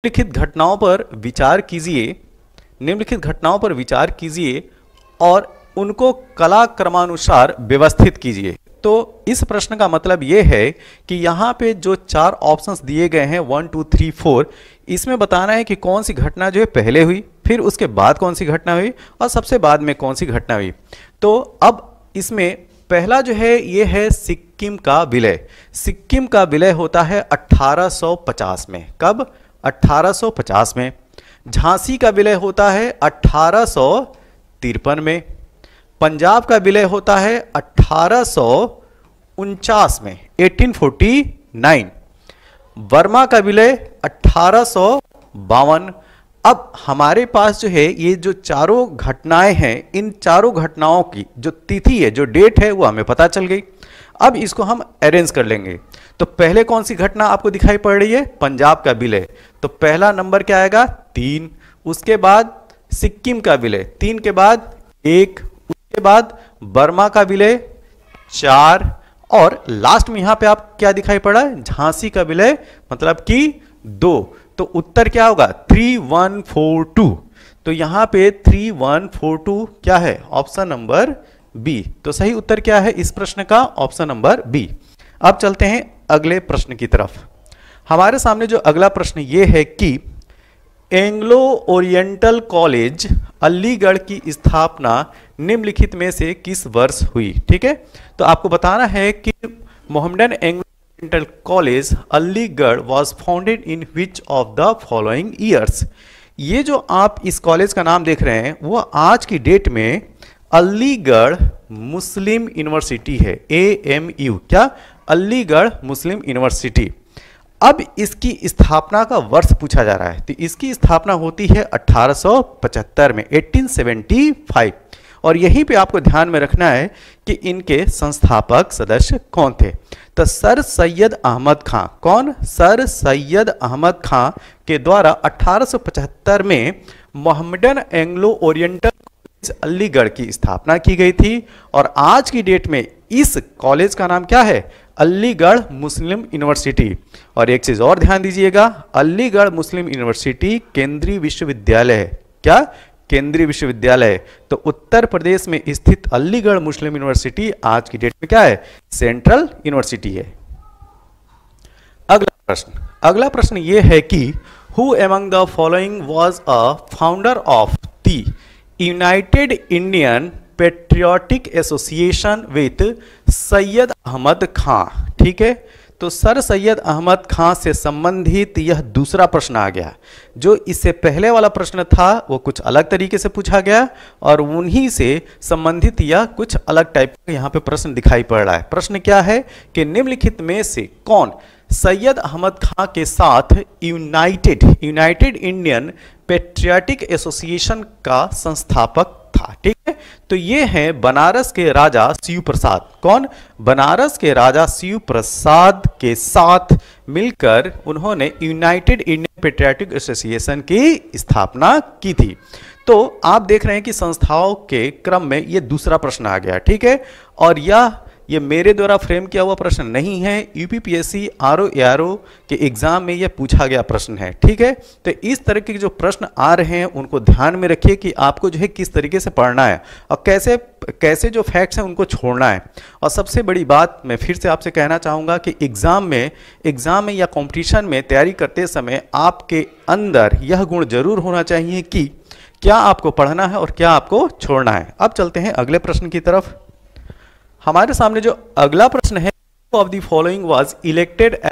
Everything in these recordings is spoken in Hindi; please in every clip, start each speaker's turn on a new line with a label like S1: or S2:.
S1: निम्नलिखित घटनाओं पर विचार कीजिए, निम्नलिखित घटनाओं पर विचार कीजिए और उनको कलाक्रमानुसार व्यवस्थित कीजिए। तो इस प्रश्न का मतलब ये है कि यहाँ पे जो चार ऑप्शंस दिए गए हैं 1 2 3 4, इसमें बताना है कि कौन सी घटना जो है पहले हुई, फिर उसके बाद कौन सी घटना हुई और सबसे बाद में कौन सी घटना हुई। तो अब इसमें पहला जो है ये है सिक्किम का विलय। सिक्किम का विलय होता है 1850 में। कब? 1850 में। झांसी का विलय होता है 1853 में। पंजाब का विलय होता है 1849 में, 1849। बर्मा का विलय 1852। अब हमारे पास जो है ये जो चारों घटनाएं हैं, इन चारों घटनाओं की जो तिथि है, जो डेट है, वो हमें पता चल गई। अब इसको हम अरेंज कर लेंगे। तो पहले कौन सी घटना आपको दिखाई पड़ रही है? पंजाब का विलय। तो पहला नंबर क्या आएगा? 3। उसके बाद सिक्किम का विलय 3 के बाद 1। उसके बाद बर्मा का विलय 4 और लास्ट में यहां पे आप क्या दिखाई पड़ा है? झांसी का विलय, मतलब कि 2। तो उत्तर क्या होगा? 3142। तो यहां पे 3142 क्या है? Option number B. तो सही उत्तर क्या है इस प्रश्न का? Option number B. अब चलते हैं अगले प्रश्न की तरफ। हमारे सामने जो अगला प्रश्न ये है कि एंग्लो ओरिएंटल कॉलेज अलीगढ़ की स्थापना निम्नलिखित में से किस वर्ष हुई? ठीक है, तो आपको बताना है कि Mohammedan Anglo oriental college Aligarh was founded in which of the following years. ये जो आप इस कॉलेज का नाम देख रहे हैं वो आज की डेट में अलीगढ़ मुस्लिम यूनिवर्सिटी है, AMU। क्या? अलीगढ़ मुस्लिम यूनिवर्सिटी। अब इसकी स्थापना का वर्ष पूछा जा रहा है, तो इसकी स्थापना होती है 1875 में, 1875। और यहीं पे आपको ध्यान में रखना है कि इनके संस्थापक सदस्य कौन थे। तो सर सैयद अहमद खां, कौन? सर सैयद अहमद खां के द्वारा 1875 में मोहम्मदन एंग्लो ओरिएंटल अलीगढ़ की स्थापना की गई थी। और आज की डेट में इस कॉलेज का नाम क्या है? अलीगढ़ मुस्लिम यूनिवर्सिटी। और एक चीज और ध्यान दीजिएगा, अलीगढ़ मुस्लिम यूनिवर्सिटी केंद्रीय विश्वविद्यालय है। क्या? केंद्रीय विश्वविद्यालय। तो उत्तर प्रदेश में स्थित अलीगढ़ मुस्लिम यूनिवर्सिटी आज की डेट में क्या है? सेंट्रल यूनिवर्सिटी है। अगला प्रश्न यह है कि who among the following was a founder of the United Indian Patriotic Association with Syed Ahmad Khan. ठीक है, तो सर सैयद अहमद खां से संबंधित यह दूसरा प्रश्न आ गया। जो इससे पहले वाला प्रश्न था वो कुछ अलग तरीके से पूछा गया और उन्हीं से संबंधित यह कुछ अलग टाइप का यहाँ पे प्रश्न दिखाई पड़ रहा है। प्रश्न क्या है कि निम्नलिखित में से कौन सैयद अहमद खां के साथ यूनाइटेड इंडियन पेट्रियोटिक एसोसिएशन का संस्थापक था? ठीक है, तो ये है बनारस के राजा शिव प्रसाद। कौन? बनारस के राजा शिव प्रसाद के साथ मिलकर उन्होंने यूनाइटेड इंडियन पेट्रियोटिक एसोसिएशन की स्थापना की थी। तो आप देख रहे हैं कि संस्थाओं के क्रम में ये दूसरा प्रश्न आ गया। ठीक है, और ये मेरे द्वारा फ्रेम किया हुआ प्रश्न नहीं है, यूपीपीएससी RO के एग्जाम में यह पूछा गया प्रश्न है। ठीक है, तो इस तरह के जो प्रश्न आ रहे हैं उनको ध्यान में रखिए कि आपको जो है किस तरीके से पढ़ना है और कैसे जो फैक्ट्स हैं उनको छोड़ना है। और सबसे बड़ी बात मैं फिर से आपसे कहना चाहूँगा कि एग्जाम में या कॉम्पिटिशन में तैयारी करते समय आपके अंदर यह गुण जरूर होना चाहिए कि क्या आपको पढ़ना है और क्या आपको छोड़ना है। अब चलते हैं अगले प्रश्न की तरफ। हमारे सामने जो अगला प्रश्न है, of the following was elected as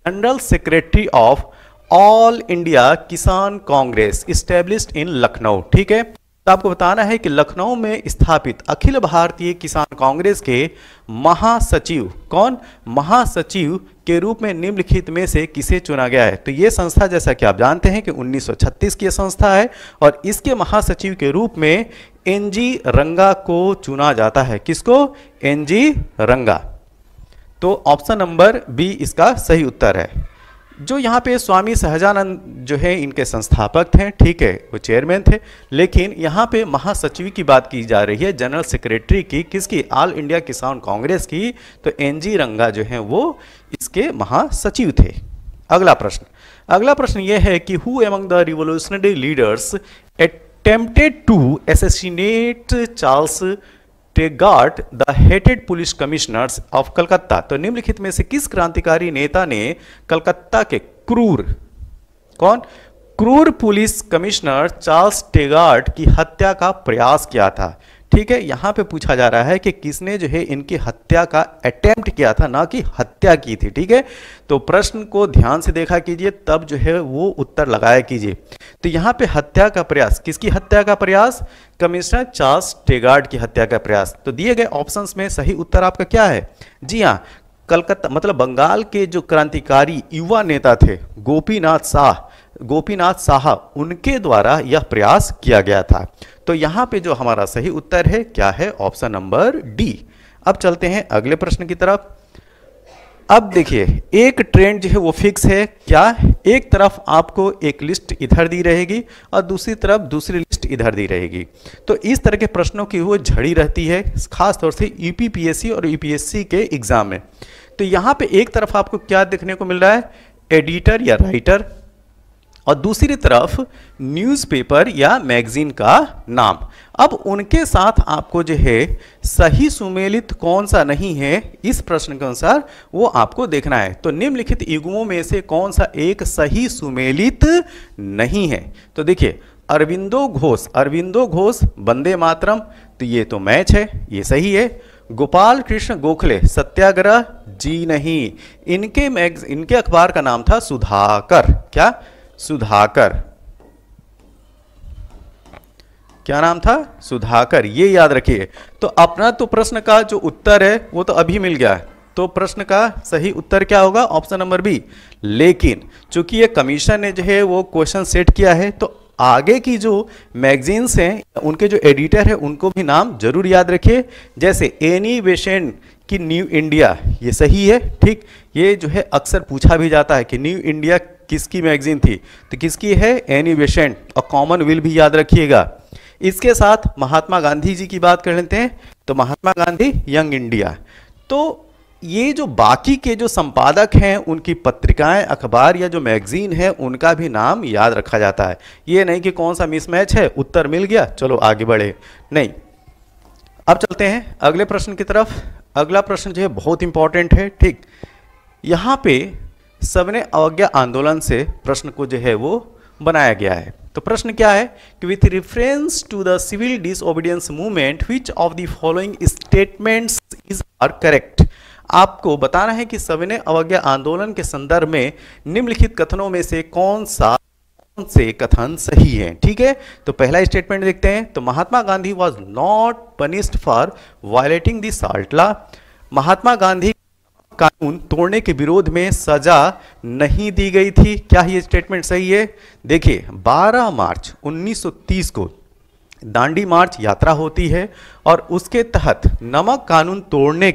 S1: general secretary of all India Kisan Congress established in Lucknow. ठीक है, तो आपको बताना है कि लखनऊ में स्थापित अखिल भारतीय किसान कांग्रेस के महासचिव कौन? महासचिव के रूप में निम्नलिखित में से किसे चुना गया है? तो ये संस्था जैसा कि आप जानते हैं कि 1936 की संस्था है और इसके महासचिव के रूप में NG रंगा को चुना जाता है। किसको? NG रंगा। तो ऑप्शन नंबर बी इसका सही उत्तर है। जो यहाँ पे स्वामी सहजानंद जो है इनके संस्थापक थे। ठीक है, वो चेयरमैन थे, लेकिन यहाँ पे महासचिव की बात की जा रही है, जनरल सेक्रेटरी की। किसकी? ऑल इंडिया किसान कांग्रेस की। तो NG रंगा जो है वो इसके महासचिव थे। अगला प्रश्न, अगला प्रश्न यह है कि who among the revolutionary leaders attempted to assassinate Charles Tegart the hated police commissioners of Calcutta. तो निम्नलिखित में से किस क्रांतिकारी नेता ने कलकत्ता के क्रूर पुलिस कमिश्नर चार्ल्स टेगार्ट की हत्या का प्रयास किया था। ठीक है, यहां पे पूछा जा रहा है कि किसने जो है इनकी हत्या का अटेम्प्ट किया था, ना कि हत्या की थी। ठीक है, तो प्रश्न को ध्यान से देखा कीजिए, तब जो है वो उत्तर लगाया कीजिए। तो यहां पे हत्या का प्रयास, किसकी हत्या का प्रयास? कमिश्नर चार्ल्स टेगार्ट की हत्या का प्रयास। तो दिए गए ऑप्शंस में सही उत्तर आपका क्या है? जी हाँ, कलकत्ता मतलब बंगाल के जो क्रांतिकारी युवा नेता थे गोपीनाथ साहा, उनके द्वारा यह प्रयास किया गया था। तो यहां पे जो हमारा सही उत्तर है क्या है? Option number D. अब चलते हैं अगले प्रश्न की तरफ। अब देखिए, एक ट्रेंड जो है वो फिक्स है क्या? एक तरफ आपको एक लिस्ट इधर दी रहेगी और दूसरी तरफ दूसरी लिस्ट इधर दी रहेगी। तो इस तरह के प्रश्नों की वो झड़ी रहती है, खास तौर से यूपीपीएससी और यूपीएससी के एग्जाम में। तो यहाँ पे एक तरफ आपको क्या देखने को मिल रहा है? एडिटर या राइटर, और दूसरी तरफ न्यूज़पेपर या मैगजीन का नाम। अब उनके साथ आपको जो है सही सुमेलित कौन सा नहीं है, इस प्रश्न के अनुसार वो आपको देखना है। तो निम्नलिखित युग्मों में से कौन सा एक सही सुमेलित नहीं है? तो देखिए, अरविंदो घोष वंदे मातरम, तो ये तो मैच है, ये सही है। गोपाल कृष्ण गोखले सत्याग्रह, जी नहीं, इनके अखबार का नाम था सुधाकर। क्या? सुधाकर। क्या नाम था? सुधाकर, ये याद रखिए। तो अपना तो प्रश्न का जो उत्तर है वो तो अभी मिल गया है, तो प्रश्न का सही उत्तर क्या होगा? Option number B. लेकिन चूंकि ये कमीशन ने जो है वो क्वेश्चन सेट किया है, तो आगे की जो मैगजीन्स हैं उनके जो एडिटर है उनको भी नाम जरूर याद रखिए। जैसे एनी बेसेंट की न्यू इंडिया, ये सही है। ठीक, ये जो है अक्सर पूछा भी जाता है कि न्यू इंडिया किसकी मैगजीन थी, तो किसकी है? Annie Besant. और कॉमनवेल्थ भी याद रखिएगा। इसके साथ महात्मा गांधी जी की बात कर लेते हैं, तो महात्मा गांधी यंग इंडिया। तो ये जो बाकी के जो संपादक हैं उनकी पत्रिकाएं, अखबार या जो मैगजीन है उनका भी नाम याद रखा जाता है। ये नहीं कि कौन सा मिसमैच है, उत्तर मिल गया चलो आगे बढ़े, नहीं। अब चलते हैं अगले प्रश्न की तरफ। अगला प्रश्न जो है बहुत इंपॉर्टेंट है। ठीक, यहाँ पे सविनय अवज्ञा आंदोलन से प्रश्न को जो है वो बनाया गया है। तो प्रश्न क्या है कि with reference to the civil disobedience movement which of the following statements is are correct. आपको बताना है कि सविनय अवज्ञा आंदोलन के संदर्भ में निम्नलिखित कथनों में से कौन से कथन सही है। ठीक है, तो पहला स्टेटमेंट देखते हैं। तो Mahatma Gandhi was not punished for violating the salt law. Mahatma Gandhi कानून तोड़ने के विरोध में सजा नहीं दी गई थी। क्या ये स्टेटमेंट सही है? देखिए, 12 मार्च 1930 को दांडी मार्च यात्रा होती है और उसके तहत नमक कानून तोड़ने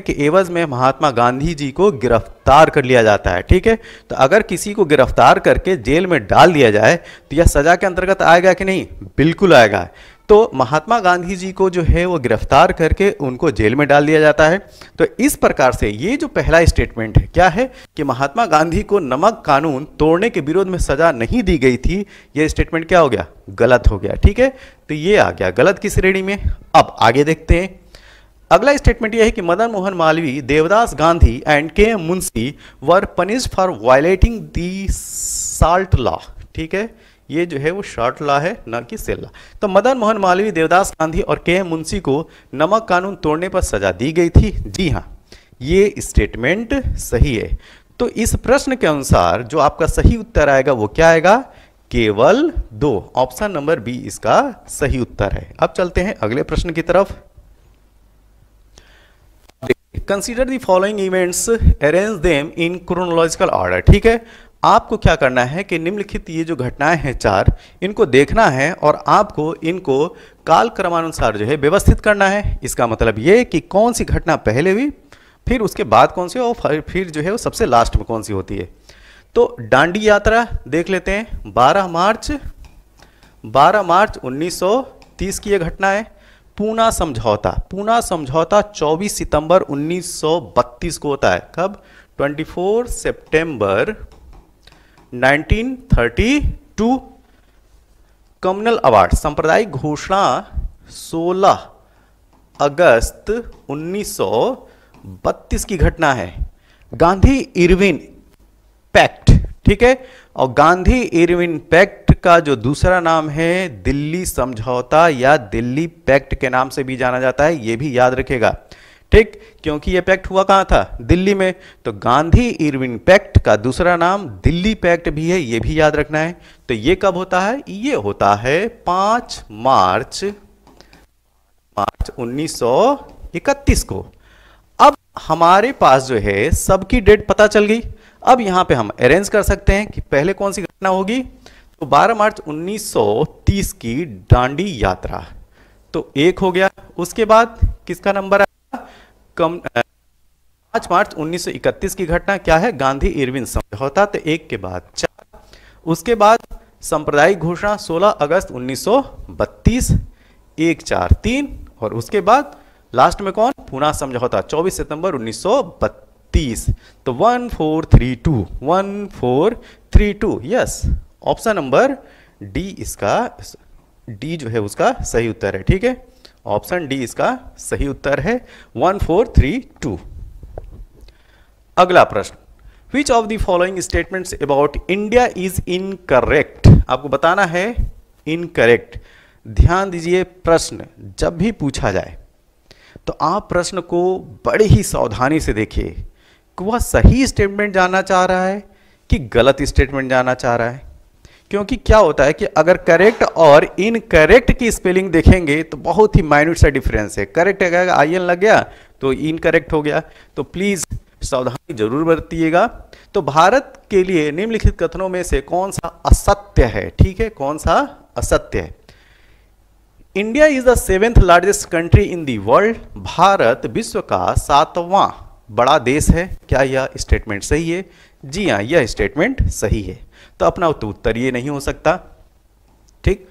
S1: के एवज में महात्मा गांधी जी को गिरफ्तार कर लिया जाता है। ठीक है, तो अगर किसी को गिरफ्तार करके जेल में डाल दिया जाए तो यह सजा के अंतर्गत आएगा कि नहीं? बिल्कुल आएगा। तो महात्मा गांधी जी को जो है वो गिरफ्तार करके उनको जेल में डाल दिया जाता है। तो इस प्रकार से ये जो पहला स्टेटमेंट है क्या है कि महात्मा गांधी को नमक कानून तोड़ने के विरोध में सजा नहीं दी गई थी, ये स्टेटमेंट क्या हो गया? गलत हो गया। ठीक है, तो ये आ गया गलत की श्रेणी में। अब आगे देखते हैं। अगला स्टेटमेंट यह है कि Madan Mohan Malaviya, Devdas Gandhi and K M Munshi were punished for violating the salt law. ठीक है, ये जो है वो शॉर्ट लॉ है, ना कि सेल लॉ। तो मदन मोहन मालवीय, देवदास गांधी और के एम मुंशी को नमक कानून तोड़ने पर सजा दी गई थी। जी हाँ, ये स्टेटमेंट सही है। तो इस प्रश्न के अनुसार जो आपका सही उत्तर आएगा वो क्या आएगा? केवल 2। ऑप्शन नंबर बी इसका सही उत्तर है। अब चलते हैं अगले प्रश्न की तरफ। Consider the following events, arrange them in chronological order. ठीक है, आपको क्या करना है कि निम्नलिखित ये जो घटनाएं हैं 4, इनको देखना है और आपको इनको काल क्रमानुसार जो है व्यवस्थित करना है। इसका मतलब ये कि कौन सी घटना पहले हुई, फिर उसके बाद कौन सी, और फिर जो है वो सबसे लास्ट में कौन सी होती है। तो दांडी यात्रा देख लेते हैं। 12 मार्च 1930 की यह घटना है। पूना समझौता 24 सितंबर 1932 को होता है। कब? 24 सितंबर 1932। कम्युनल अवार्ड सांप्रदायिक घोषणा 16 अगस्त 1932 की घटना है। गांधी इरविन पैक्ट, ठीक है, और गांधी इरविन पैक्ट का जो दूसरा नाम है दिल्ली समझौता या दिल्ली पैक्ट के नाम से भी जाना जाता है, यह भी याद रखेगा, ठीक, क्योंकि यह पैक्ट हुआ कहां था, दिल्ली में। तो गांधी इरविन पैक्ट का दूसरा नाम दिल्ली पैक्ट भी है, यह भी याद रखना है। तो यह कब होता है, यह होता है 5 मार्च 1931 को। अब हमारे पास जो है सबकी डेट पता चल गई। अब यहां पे हम अरेंज कर सकते हैं कि पहले कौन सी घटना होगी। तो 12 मार्च 1930 की दांडी यात्रा, तो एक हो गया। उसके बाद किसका नंबर आया, 5 मार्च 1931 की घटना क्या है, गांधी इरविन समझौता, तो एक के बाद 4। उसके बाद सांप्रदायिक घोषणा 16 अगस्त 1932, 1 4 3। और उसके बाद लास्ट में कौन, पूना समझौता 24 सितंबर 1932। तो 1432, 1432, यस, ऑप्शन नंबर डी इसका, डी जो है उसका सही उत्तर है, ठीक है, ऑप्शन डी इसका सही उत्तर है, 1432। अगला प्रश्न, which of the following statements about India is incorrect. आपको बताना है इनकरेक्ट। ध्यान दीजिए, प्रश्न जब भी पूछा जाए तो आप प्रश्न को बड़े ही सावधानी से देखिए कि वह सही स्टेटमेंट जानना चाह रहा है कि गलत स्टेटमेंट जानना चाह रहा है। क्योंकि क्या होता है कि अगर करेक्ट और इनकरेक्ट की स्पेलिंग देखेंगे तो बहुत ही माइन्यूट सा डिफरेंस है। करेक्ट अगर आईएन लग गया तो इनकरेक्ट हो गया। तो प्लीज सावधानी जरूर बरतिएगा। तो भारत के लिए निम्नलिखित कथनों में से कौन सा असत्य है, ठीक है, कौन सा असत्य है। India is the 7th largest country in the world. Bharat विश्व का 7वां बड़ा देश है। क्या यह स्टेटमेंट सही है? जी हाँ, यह स्टेटमेंट सही है। तो अपना तो उत्तर ये नहीं हो सकता, ठीक।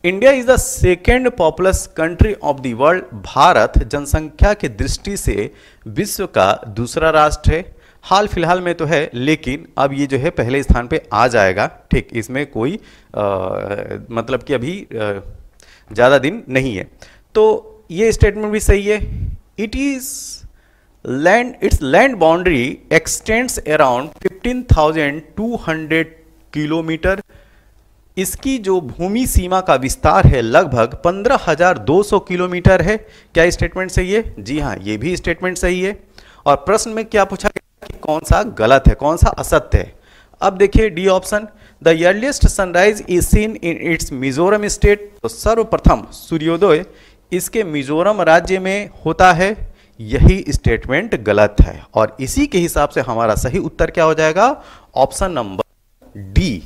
S1: India is the 2nd populace country of the world. Bharat जनसंख्या की दृष्टि से विश्व का दूसरा राष्ट्र है। हाल फिलहाल में तो है, लेकिन अब ये जो है पहले स्थान पे आ जाएगा, ठीक। इसमें कोई मतलब कि अभी ज़्यादा दिन नहीं है। तो ये स्टेटमेंट भी सही है। It is land, it's land boundary x tends around 15,200 kilometre. इसकी जो भूमि सीमा का विस्तार है लगभग 15,200 किलोमीटर है। क्या स्टेटमेंट सही है? जी हाँ, ये भी स्टेटमेंट सही है। और प्रश्न में क्या पूछा गया कि कौन सा गलत है, कौन सा असत्य है। अब देखिए D option, the earliest sunrise is seen in its Mizoram state. तो सर्वप्रथम सूर्योदय इसके मिजोरम राज्य में होता है। यही स्टेटमेंट गलत है और इसी के हिसाब से हमारा सही उत्तर क्या हो जाएगा? Option number D.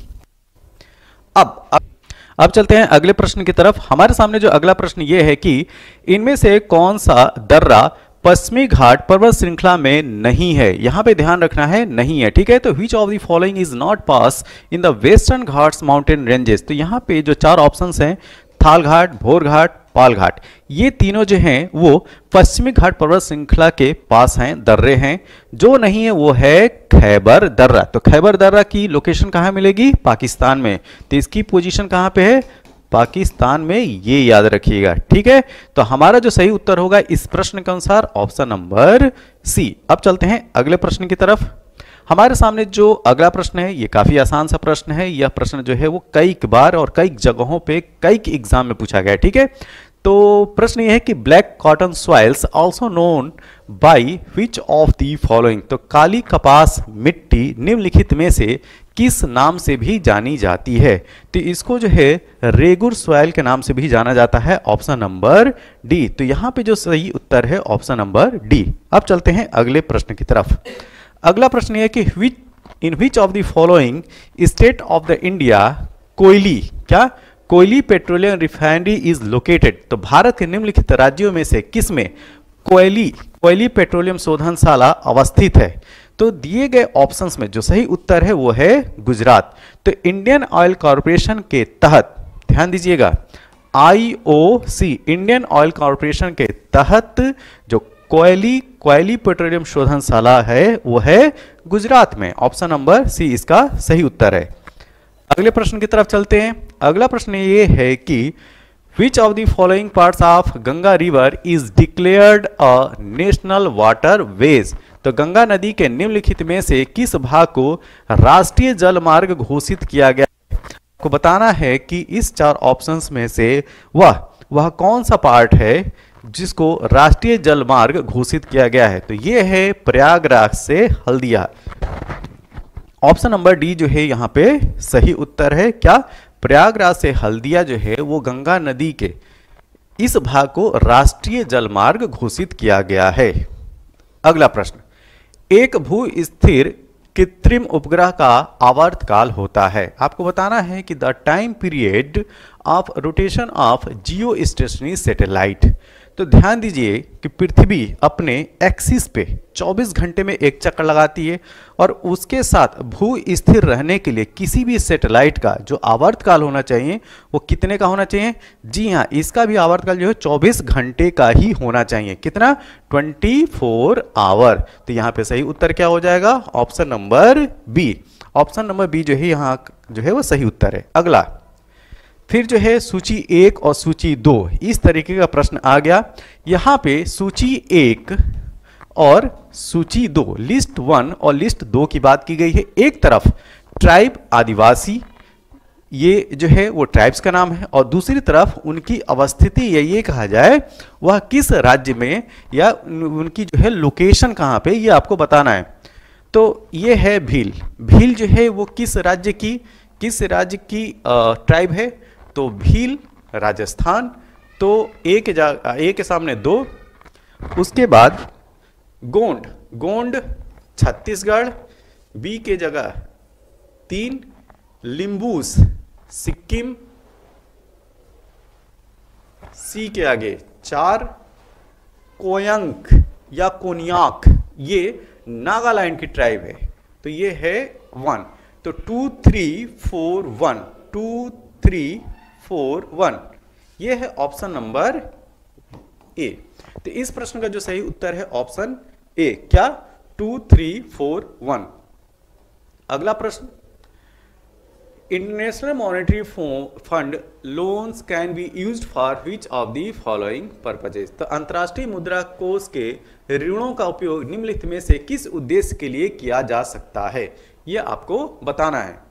S1: अब चलते हैं अगले प्रश्न की तरफ। हमारे सामने जो अगला प्रश्न ये है कि इनमें से कौन सा दर्रा पश्चिमी घाट पर्वत श्रृंखला में नहीं है। यहां पे ध्यान रखना है, नहीं है, ठीक है। तो विच of the following is not pass in the western Ghats mountain ranges. तो यहां पे जो 4 ऑप्शंस हैं, थाल घाट, भोर घाट, पाल घाट, ये तीनों जो हैं वो पश्चिमी घाट पर्वत श्रृंखला के पास हैं, दर्रे हैं। जो नहीं है वो है खैबर दर्रा। तो खैबर दर्रा की लोकेशन कहाँ मिलेगी? पाकिस्तान में। तो इसकी पोजीशन कहाँ पे है? पाकिस्तान में, ये याद रखिएगा, ठीक है। तो हमारा जो सही उत्तर होगा इस प्रश्न के अनुसार ऑप्शन नंबर सी। अब चलते हैं अगले प्रश्न की तरफ। हमारे सामने जो अगला प्रश्न है ये काफी आसान सा प्रश्न है। यह प्रश्न जो है वो कई बार और कई जगहों पे कई एग्जाम में पूछा गया है, ठीक है। तो प्रश्न ये है कि black cotton soils also known by which of the following. तो काली कपास मिट्टी निम्नलिखित में से किस नाम से भी जानी जाती है? तो इसको जो है रेगुर सॉइल के नाम से भी जाना जाता है, ऑप्शन नंबर डी। तो यहां पे जो सही उत्तर है ऑप्शन नंबर डी। अब चलते हैं अगले प्रश्न की तरफ। अगला प्रश्न यह है कि in which of the following state of the India Koyali, क्या Koyali petroleum refinery is located. तो भारत के निम्नलिखित राज्यों में से किस में कोयली पेट्रोलियम शोधनशाला अवस्थित है? तो दिए गए ऑप्शंस में जो सही उत्तर है वो है गुजरात। तो इंडियन ऑयल कॉरपोरेशन के तहत, ध्यान दीजिएगा, IOC इंडियन ऑयल कॉरपोरेशन के तहत जो कोयली कोयली पेट्रोलियम शोधनशाला है वो है गुजरात में। ऑप्शन नंबर सी इसका सही उत्तर है। अगले प्रश्न की तरफ चलते हैं। अगला प्रश्न ये है कि which of the following parts of Ganga river is declared a national water veg. तो गंगा नदी के निम्नलिखित में से किस भाग को राष्ट्रीय जल मार्ग घोषित किया गया है। आपको बताना है कि इस चार ऑप्शंस में से वह कौन सा पार्ट है जिसको राष्ट्रीय जल मार्ग घोषित किया गया है। तो यह है प्रयागराज से हल्दिया। ऑप्शन नंबर डी जो है यहाँ पे सही उत्तर है। क्या प्रयागराज से हल्दिया जो है वो गंगा नदी के इस भाग को राष्ट्रीय जल मार्ग घोषित किया गया है। अगला प्रश्न, एक भू स्थिर कृत्रिम उपग्रह का आवर्तकाल होता है। आपको बताना है कि the time period of rotation of Jio stationery satellite. तो ध्यान दीजिए कि पृथ्वी अपने एक्सिस पे 24 घंटे में एक चक्कर लगाती है और उसके साथ भू स्थिर रहने के लिए किसी भी सैटेलाइट का जो आवर्तकाल होना चाहिए वो कितने का होना चाहिए। जी हाँ, इसका भी आवर्तकाल जो है 24 घंटे का ही होना चाहिए। कितना? 24 आवर। तो यहाँ पे सही उत्तर क्या हो जाएगा? Option number B. Option number B जो है यहाँ जो है वो सही उत्तर है। अगला फिर जो है सूची 1 और सूची 2 इस तरीके का प्रश्न आ गया। यहाँ पे सूची 1 और सूची 2 लिस्ट 1 और लिस्ट 2 की बात की गई है। एक तरफ ट्राइब आदिवासी ये जो है वो ट्राइब्स का नाम है और दूसरी तरफ उनकी अवस्थिति या ये कहा जाए वह किस राज्य में या उनकी जो है लोकेशन कहाँ पे ये आपको बताना है। तो ये है भील। भील जो है वो किस राज्य की ट्राइब है? तो भील राजस्थान। तो ए के सामने 2। उसके बाद गोंड छत्तीसगढ़, बी के जगह 3, लिम्बूस सिक्किम, सी के आगे 4, कोयंक या कोन्याक ये नागालैंड की ट्राइब है। तो ये है 1। तो 2 3 4 1 2 3 4 1 ये है ऑप्शन नंबर ए। तो इस प्रश्न का जो सही उत्तर है ऑप्शन ए। क्या? 2 3 4 1। अगला प्रश्न, international monetary fund loans can be used for which of the following purposes. तो अंतर्राष्ट्रीय मुद्रा कोष के ऋणों का उपयोग निम्नलिखित में से किस उद्देश्य के लिए किया जा सकता है, यह आपको बताना है।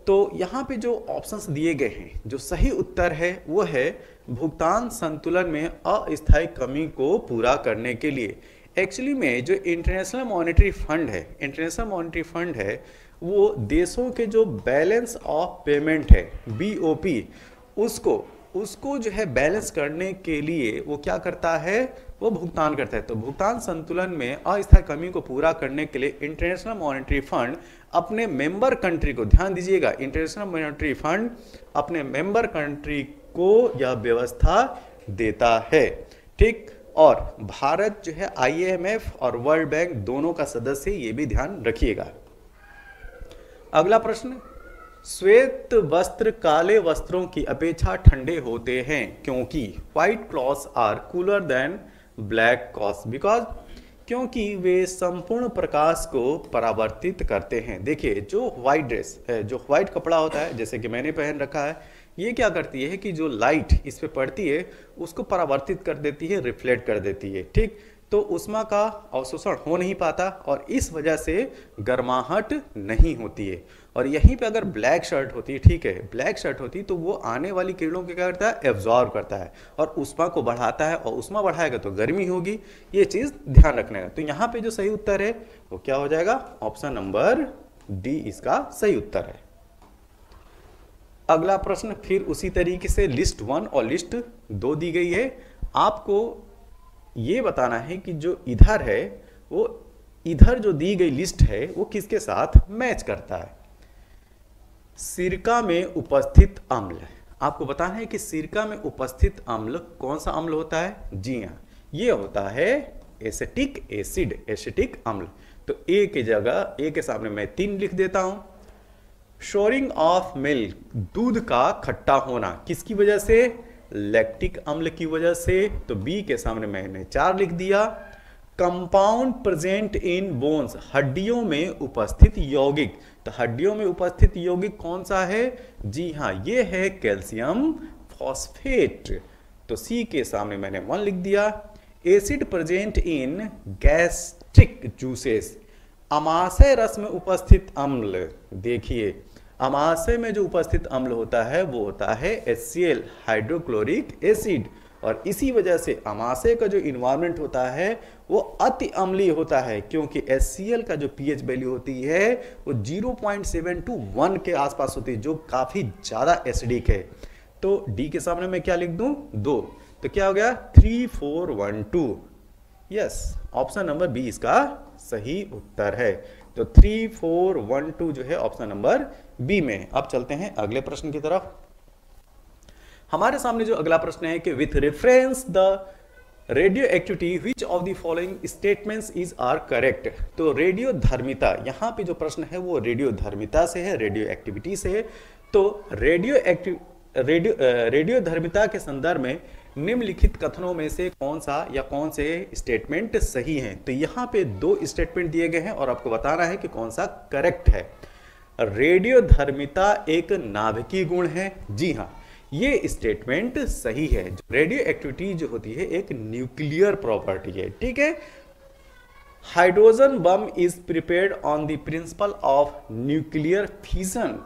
S1: तो यहाँ पे जो ऑप्शंस दिए गए हैं जो सही उत्तर है वो है भुगतान संतुलन में अस्थायी कमी को पूरा करने के लिए। एक्चुअली में जो इंटरनेशनल मॉनेटरी फंड है वो देशों के जो बैलेंस ऑफ पेमेंट है बीओपी उसको जो है बैलेंस करने के लिए वो क्या करता है? वो भुगतान करता है। तो भुगतान संतुलन में अस्थायी कमी को पूरा करने के लिए इंटरनेशनल मॉनेटरी फंड अपने मेंबर कंट्री को, ध्यान दीजिएगा, इंटरनेशनल मॉनेटरी फंड अपने मेंबर कंट्री को यह व्यवस्था देता है। ठीक। और भारत जो है IMF और वर्ल्ड बैंक दोनों का सदस्य, ये भी ध्यान रखिएगा। अगला प्रश्न, श्वेत वस्त्र काले वस्त्रों की अपेक्षा ठंडे होते हैं क्योंकि white clothes are cooler than black clothes because क्योंकि वे संपूर्ण प्रकाश को परावर्तित करते हैं। देखिए जो व्हाइट ड्रेस है, जो व्हाइट कपड़ा होता है जैसे कि मैंने पहन रखा है, ये क्या करती है कि जो लाइट इस पे पड़ती है उसको परावर्तित कर देती है, रिफ्लेक्ट कर देती है। ठीक। तो ऊष्मा का अवशोषण हो नहीं पाता और इस वजह से गर्माहट नहीं होती है। और यहीं पे अगर ब्लैक शर्ट होती है, ठीक है, ब्लैक शर्ट होती तो वो आने वाली किरणों को क्या करता है? एब्जॉर्ब करता है और ऊष्मा को बढ़ाता है और ऊष्मा बढ़ाएगा तो गर्मी होगी। ये चीज ध्यान रखना है। तो यहाँ पे जो सही उत्तर है वो क्या हो जाएगा? ऑप्शन नंबर डी इसका सही उत्तर है। अगला प्रश्न फिर उसी तरीके से लिस्ट 1 और लिस्ट 2 दी गई है। आपको ये बताना है कि जो इधर है वो इधर जो दी गई लिस्ट है वो किसके साथ मैच करता है। सिरका में उपस्थित अम्ल, आपको बताना है कि सिरका में उपस्थित अम्ल कौन सा अम्ल होता है? जी हाँ, ये होता है एसिटिक एसिड, एसिटिक अम्ल। तो ए की जगह, ए के सामने मैं 3 लिख देता हूं। शोरिंग ऑफ मिल्क, दूध का खट्टा होना, किसकी वजह से? लैक्टिक अम्ल की वजह से। तो बी के सामने मैंने 4 लिख दिया। कंपाउंड प्रेजेंट इन बोन्स, हड्डियों में उपस्थित यौगिक। तो हड्डियों में उपस्थित यौगिक कौन सा है? जी हाँ, ये है कैल्शियम फॉस्फेट। तो सी के सामने मैंने 1 लिख दिया। Acid present in gastric juices, अमाशय रस में उपस्थित अम्ल। देखिए अमाशय में जो उपस्थित अम्ल होता है वो होता है HCl, हाइड्रोक्लोरिक एसिड, और इसी वजह से अमाशय का जो इन्वायरमेंट होता है वो अति अम्लीय होता है, क्योंकि HCl का जो pH वैल्यू होती है वो 0.7 to 1 के आसपास होती है, जो काफी ज्यादा एसिडिक है। तो डी के सामने मैं क्या लिख दूं? 2। तो क्या हो गया? 3 4 1 2। यस, ऑप्शन नंबर बी इसका सही उत्तर है। तो 3 4 1 2 जो है ऑप्शन नंबर बी में। अब चलते हैं अगले प्रश्न की तरफ। हमारे सामने जो अगला प्रश्न है कि with reference the radioactivity which of the following statements is are correct. तो रेडियो धर्मिता, यहां पे जो प्रश्न है वो रेडियो धर्मिता से है, रेडियो एक्टिविटी से है। तो रेडियो धर्मिता के संदर्भ में निम्नलिखित कथनों में से कौन सा या कौन से स्टेटमेंट सही हैं? तो यहां पे 2 स्टेटमेंट दिए गए हैं और आपको बताना है कि कौन सा करेक्ट है। रेडियो धर्मिता एक नाभिकीय गुण है। जी हां, ये स्टेटमेंट सही है। रेडियो एक्टिविटी जो होती है एक न्यूक्लियर प्रॉपर्टी है, ठीक है। Hydrogen bomb is prepared on the principle of nuclear fission.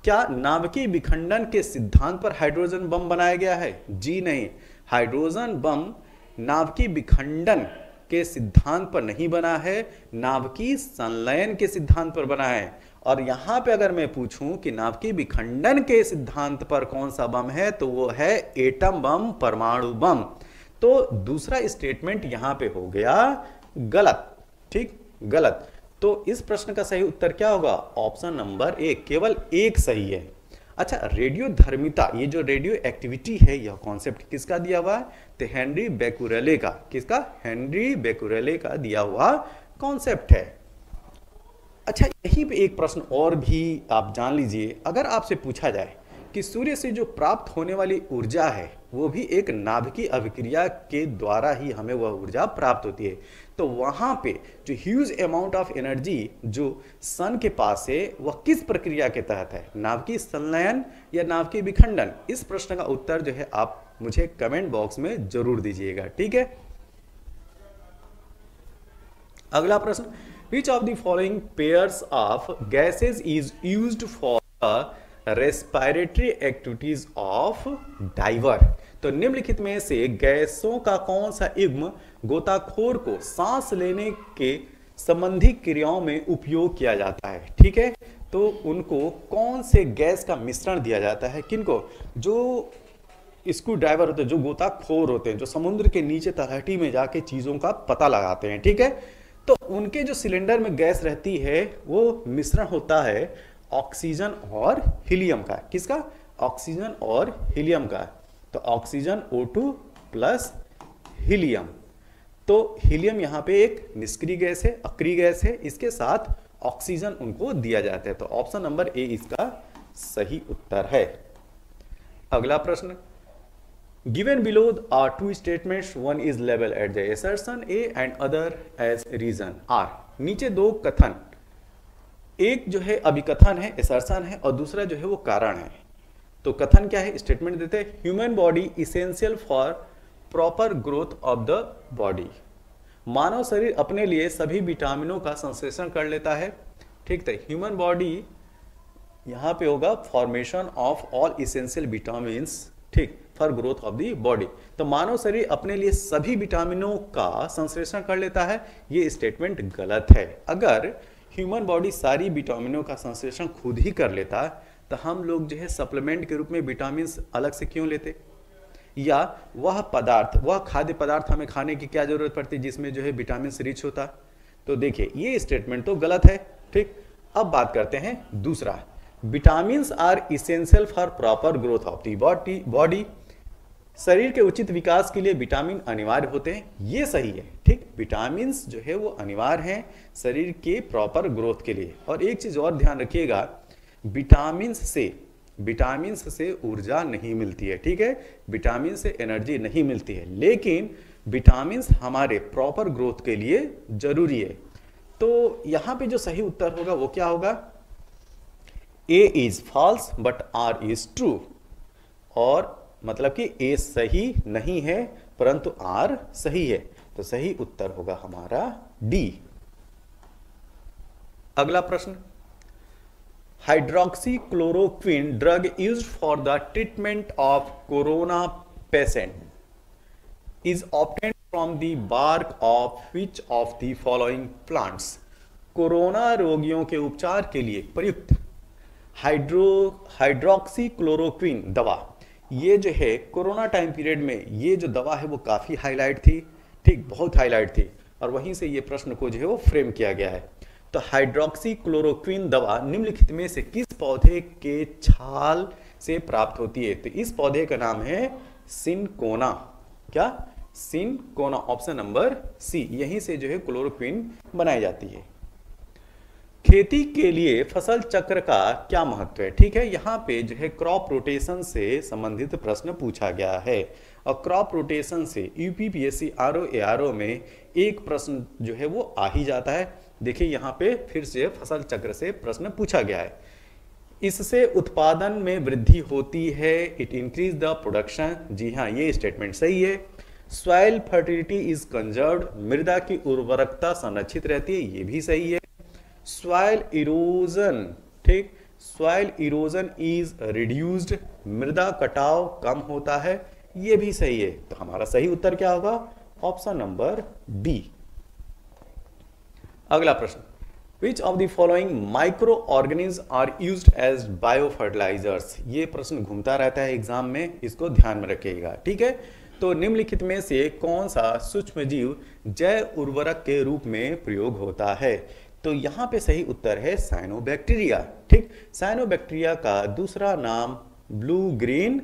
S1: क्या नाभिकीय विखंडन के सिद्धांत पर हाइड्रोजन बम बनाया गया है? जी नहीं, हाइड्रोजन बम नाभिकीय विखंडन के सिद्धांत पर नहीं बना है, नाभिकीय संलयन के सिद्धांत पर बना है। और यहां पे अगर मैं पूछूं कि नाभिकीय विखंडन के सिद्धांत पर कौन सा बम है, तो वो है एटम बम, परमाणु बम। तो दूसरा स्टेटमेंट यहां पे हो गया गलत, ठीक, गलत। तो इस प्रश्न का सही उत्तर क्या होगा? ऑप्शन नंबर 1, केवल 1 सही है। अच्छा, रेडियो धर्मिता, ये जो रेडियो एक्टिविटी है, यह कॉन्सेप्ट किसका दिया हुआ है? तो हेनरी बेकुरेले का। किसका? हेनरी बेकुरेले का दिया हुआ कॉन्सेप्ट है। अच्छा, यहीं पे एक प्रश्न और भी आप जान लीजिए। अगर आपसे पूछा जाए कि सूर्य से जो प्राप्त होने वाली ऊर्जा है वो भी एक नाभिकीय अभिक्रिया के द्वारा ही हमें वह ऊर्जा प्राप्त होती है, तो वहां पे जो ह्यूज अमाउंट ऑफ एनर्जी जो सन के पास है वह किस प्रक्रिया के तहत है? नाभिकीय संलयन या नाभिकीय विखंडन? इस प्रश्न का उत्तर जो है आप मुझे कमेंट बॉक्स में जरूर दीजिएगा, ठीक है। अगला प्रश्न, which of the following pairs of gases is used for the respiratory activities of diver? तो निम्नलिखित में से गैसों का कौन सा युग्म गोताखोर को सांस लेने के संबंधी क्रियाओं में उपयोग किया जाता है? ठीक है, तो उनको कौन से गैस का मिश्रण दिया जाता है? किनको? जो स्क्रू ड्राइवर होते हैं, जो गोताखोर होते हैं, जो समुद्र के नीचे तलहटी में जाके चीजों का पता लगाते हैं, ठीक है। तो उनके जो सिलेंडर में गैस रहती है वो मिश्रण होता है ऑक्सीजन और हीलियम का। किसका? ऑक्सीजन और हीलियम का। तो ऑक्सीजन O2 प्लस हीलियम। तो हीलियम यहाँ पे एक निष्क्रिय गैस है, अक्रिय गैस है, इसके साथ ऑक्सीजन उनको दिया जाता है। तो ऑप्शन नंबर ए इसका सही उत्तर है। अगला प्रश्न, given below are two statements, one is labeled at the assertion A and other as reason are। नीचे 2 कथन, एक जो है अभिकथन है, assertion है, और दूसरा जो है वो कारण है। तो कथन क्या है? स्टेटमेंट देते हैं, human body essential for proper growth of the body. मानव शरीर अपने लिए सभी विटामिनों का संश्लेषण कर लेता है, ठीक। तो ह्यूमन बॉडी यहां पे होगा formation of all essential vitamins, ठीक, for growth of the body. तो मानव शरीर अपने लिए सभी विटामिनों का संश्लेषण कर लेता है, ये स्टेटमेंट गलत है। अगर ह्यूमन बॉडी सारी विटामिनों का संश्लेषण खुद ही कर लेता तो हम लोग जो है सप्लीमेंट के रूप में विटामिन अलग से क्यों लेते? या वह पदार्थ, वह खाद्य पदार्थ हमें खाने की क्या जरूरत पड़ती जिसमें जो है विटामिन रिच होता? तो देखिए ये स्टेटमेंट तो गलत है, ठीक। अब बात करते हैं दूसरा, vitamins are essential for proper growth of the body. शरीर के उचित विकास के लिए विटामिन अनिवार्य होते हैं, ये सही है, ठीक। विटामिन्स जो है वो अनिवार्य हैं शरीर के प्रॉपर ग्रोथ के लिए। और एक चीज और ध्यान रखिएगा, विटामिन्स से ऊर्जा नहीं मिलती है, ठीक है, विटामिन से एनर्जी नहीं मिलती है, लेकिन विटामिन हमारे प्रॉपर ग्रोथ के लिए जरूरी है। तो यहां पे जो सही उत्तर होगा वो क्या होगा, A is false but R is true, और मतलब कि ए सही नहीं है परंतु आर सही है, तो सही उत्तर होगा हमारा डी। अगला प्रश्न, hydroxychloroquine drug used for the treatment of corona patient is obtained from the bark of which of the following plants. Corona रोगियों के उपचार के लिए प्रयुक्त हाइड्रोक्सीक्लोरोक्विन दवा, ये जो है कोरोना टाइम पीरियड में ये जो दवा है वो काफी हाईलाइट थी, ठीक, बहुत हाईलाइट थी, और वहीं से ये प्रश्न को जो है वो फ्रेम किया गया है। तो हाइड्रोक्सीक्लोरोक्विन दवा निम्नलिखित में से किस पौधे के छाल से प्राप्त होती है? तो इस पौधे का नाम है सिनकोना। क्या? सिनकोना, ऑप्शन नंबर सी, यहीं से जो है क्लोरोक्विन बनाई जाती है। खेती के लिए फसल चक्र का क्या महत्व है? ठीक है, यहाँ पे जो है क्रॉप रोटेशन से संबंधित प्रश्न पूछा गया है, और क्रॉप रोटेशन से यूपीपीएससी आरओ एआरओ में एक प्रश्न जो है वो आ ही जाता है। देखिए यहाँ पे फिर से फसल चक्र से प्रश्न पूछा गया है। इससे उत्पादन में वृद्धि होती है, इट इंक्रीज द प्रोडक्शन। जी हाँ, ये स्टेटमेंट सही है। सॉइल फर्टिलिटी इज कंजर्व्ड, मृदा की उर्वरकता संरक्षित रहती है, ये भी सही है। सॉइल इरोजन, ठीक, सॉइल इरोजन इज रिड्यूस्ड, मृदा कटाव कम होता है, ये भी सही है। तो हमारा सही उत्तर क्या होगा? Option number D. अगला प्रश्न, which of the following microorganism are used as bio fertilisers? ये प्रश्न घूमता रहता है एग्जाम में, इसको ध्यान में रखिएगा, ठीक है। तो निम्नलिखित में से कौन सा सूक्ष्म जीव जैव उर्वरक के रूप में प्रयोग होता है? तो यहां पे सही उत्तर है साइनोबैक्टीरिया, ठीक। साइनोबैक्टीरिया का दूसरा नाम ब्लू ग्रीन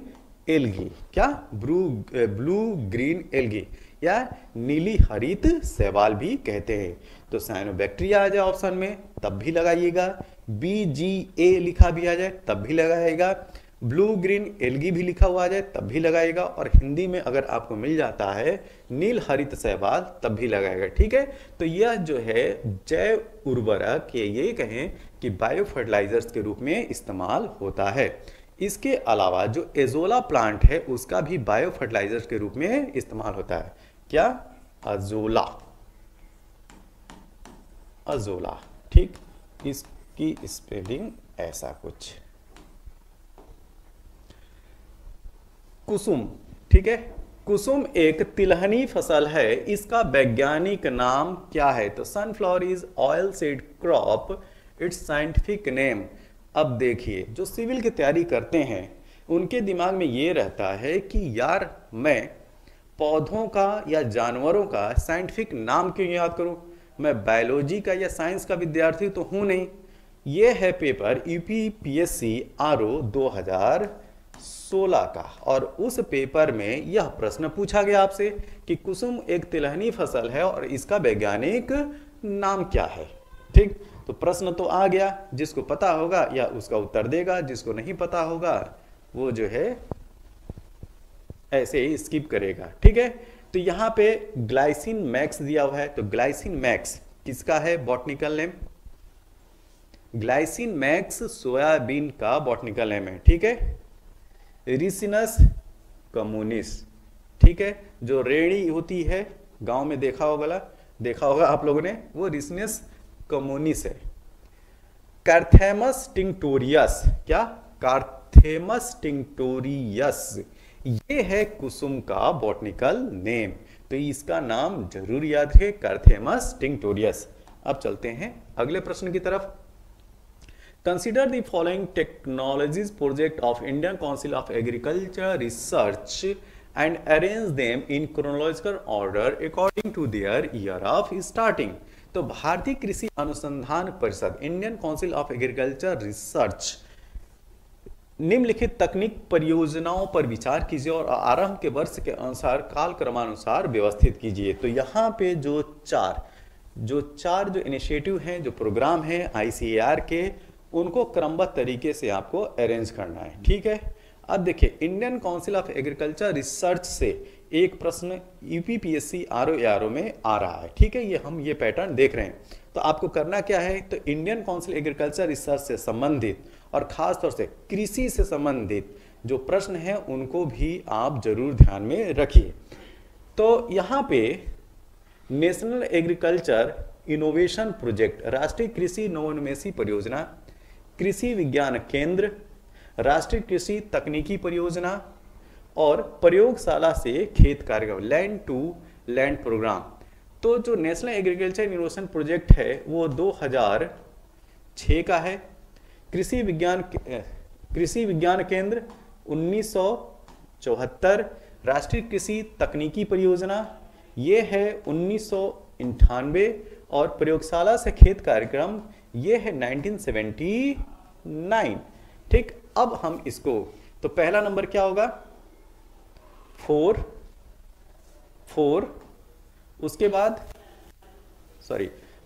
S1: एल्गी, क्या? ब्लू ग्रीन एल्गी या नीली हरित शैवाल भी कहते हैं। तो साइनोबैक्टीरिया आ जाए ऑप्शन में तब भी लगाइएगा, BGA लिखा भी आ जाए तब भी लगाएगा, ब्लू ग्रीन एल्गी भी लिखा हुआ आ जाए तब भी लगाएगा, और हिंदी में अगर आपको मिल जाता है नील हरित शैवाल तब भी लगाएगा, ठीक है। तो यह जो है जैव उर्वरक, ये कहें कि बायो फर्टिलाइजर्स के रूप में इस्तेमाल होता है। इसके अलावा जो एजोला प्लांट है उसका भी बायो फर्टिलाइजर्स के रूप में इस्तेमाल होता है। क्या? अजोला, अजोला, ठीक। इसकी स्पेलिंग ऐसा कुछ, कुसुम, ठीक है। कुसुम एक तिलहनी फसल है, इसका वैज्ञानिक नाम क्या है? तो sunflower is oil seed crop, it's scientific name. अब देखिए, जो सिविल की तैयारी करते हैं उनके दिमाग में ये रहता है कि यार मैं पौधों का या जानवरों का साइंटिफिक नाम क्यों याद करूं, मैं बायोलॉजी का या साइंस का विद्यार्थी तो हूं नहीं। ये है पेपर यूपीपीएससी आरओ 2016 का, और उस पेपर में यह प्रश्न पूछा गया आपसे कि कुसुम एक तिलहनी फसल है और इसका वैज्ञानिक नाम क्या है, ठीक। तो प्रश्न तो आ गया, जिसको पता होगा या उसका उत्तर देगा, जिसको नहीं पता होगा वो जो है ऐसे ही स्किप करेगा, ठीक है। तो यहां पे ग्लाइसिन मैक्स दिया हुआ है, तो ग्लाइसिन मैक्स किसका है botanical name? Glycine max soybean का बॉटनिकल नेम है, ठीक है। रिसिनस कम्युनिस, ठीक है, जो रेड़ी होती है गांव में देखा होगा आप लोगों ने, वो रिसिनस कम्युनिस है। कैर्थेमस टिंक्टोरियस, क्या? कैर्थेमस टिंक्टोरियस, ये है कुसुम का बॉटनिकल नेम, तो इसका नाम जरूर याद है, कैर्थेमस टिंक्टोरियस। अब चलते हैं अगले प्रश्न की तरफ। Consider the following technologies project of Indian Council of Agriculture Research and arrange them in chronological order according to their year of starting. तो भारतीय कृषि अनुसंधान परिषद, Indian Council of Agriculture Research, निम्नलिखित तकनीक परियोजनाओं पर विचार कीजिए और आरंभ के वर्ष के अनुसार काल क्रमानुसार व्यवस्थित कीजिए। तो यहाँ पे जो चार इनिशिएटिव हैं, जो प्रोग्राम हैं ICAR के, उनको क्रमबद्ध तरीके से आपको अरेंज करना है, ठीक है। अब देखिए Indian Council of Agriculture research से एक प्रश्न यूपीपीएससी आरओ में आ रहा है, ठीक है, ये पैटर्न देख रहे हैं। तो आपको करना क्या है, तो इंडियन काउंसिल एग्रीकल्चर रिसर्च से संबंधित और खास तौर से कृषि से संबंधित जो प्रश्न है उनको भी आप जरूर ध्यान में रखिए। तो यहाँ पे नेशनल एग्रीकल्चर इनोवेशन प्रोजेक्ट, राष्ट्रीय कृषि नवोन्मेषी परियोजना, कृषि विज्ञान केंद्र, राष्ट्रीय कृषि तकनीकी परियोजना और प्रयोगशाला से खेत कार्यक्रम, लैंड टू लैंड प्रोग्राम। तो जो नेशनल एग्रीकल्चर इनोवेशन प्रोजेक्ट है वो 2006 का है। कृषि विज्ञान केंद्र 1974, राष्ट्रीय कृषि तकनीकी परियोजना ये है 1998 और प्रयोगशाला से खेत कार्यक्रम ये है 1979। ठीक, अब हम इसको, तो पहला नंबर क्या होगा 4, उसके बाद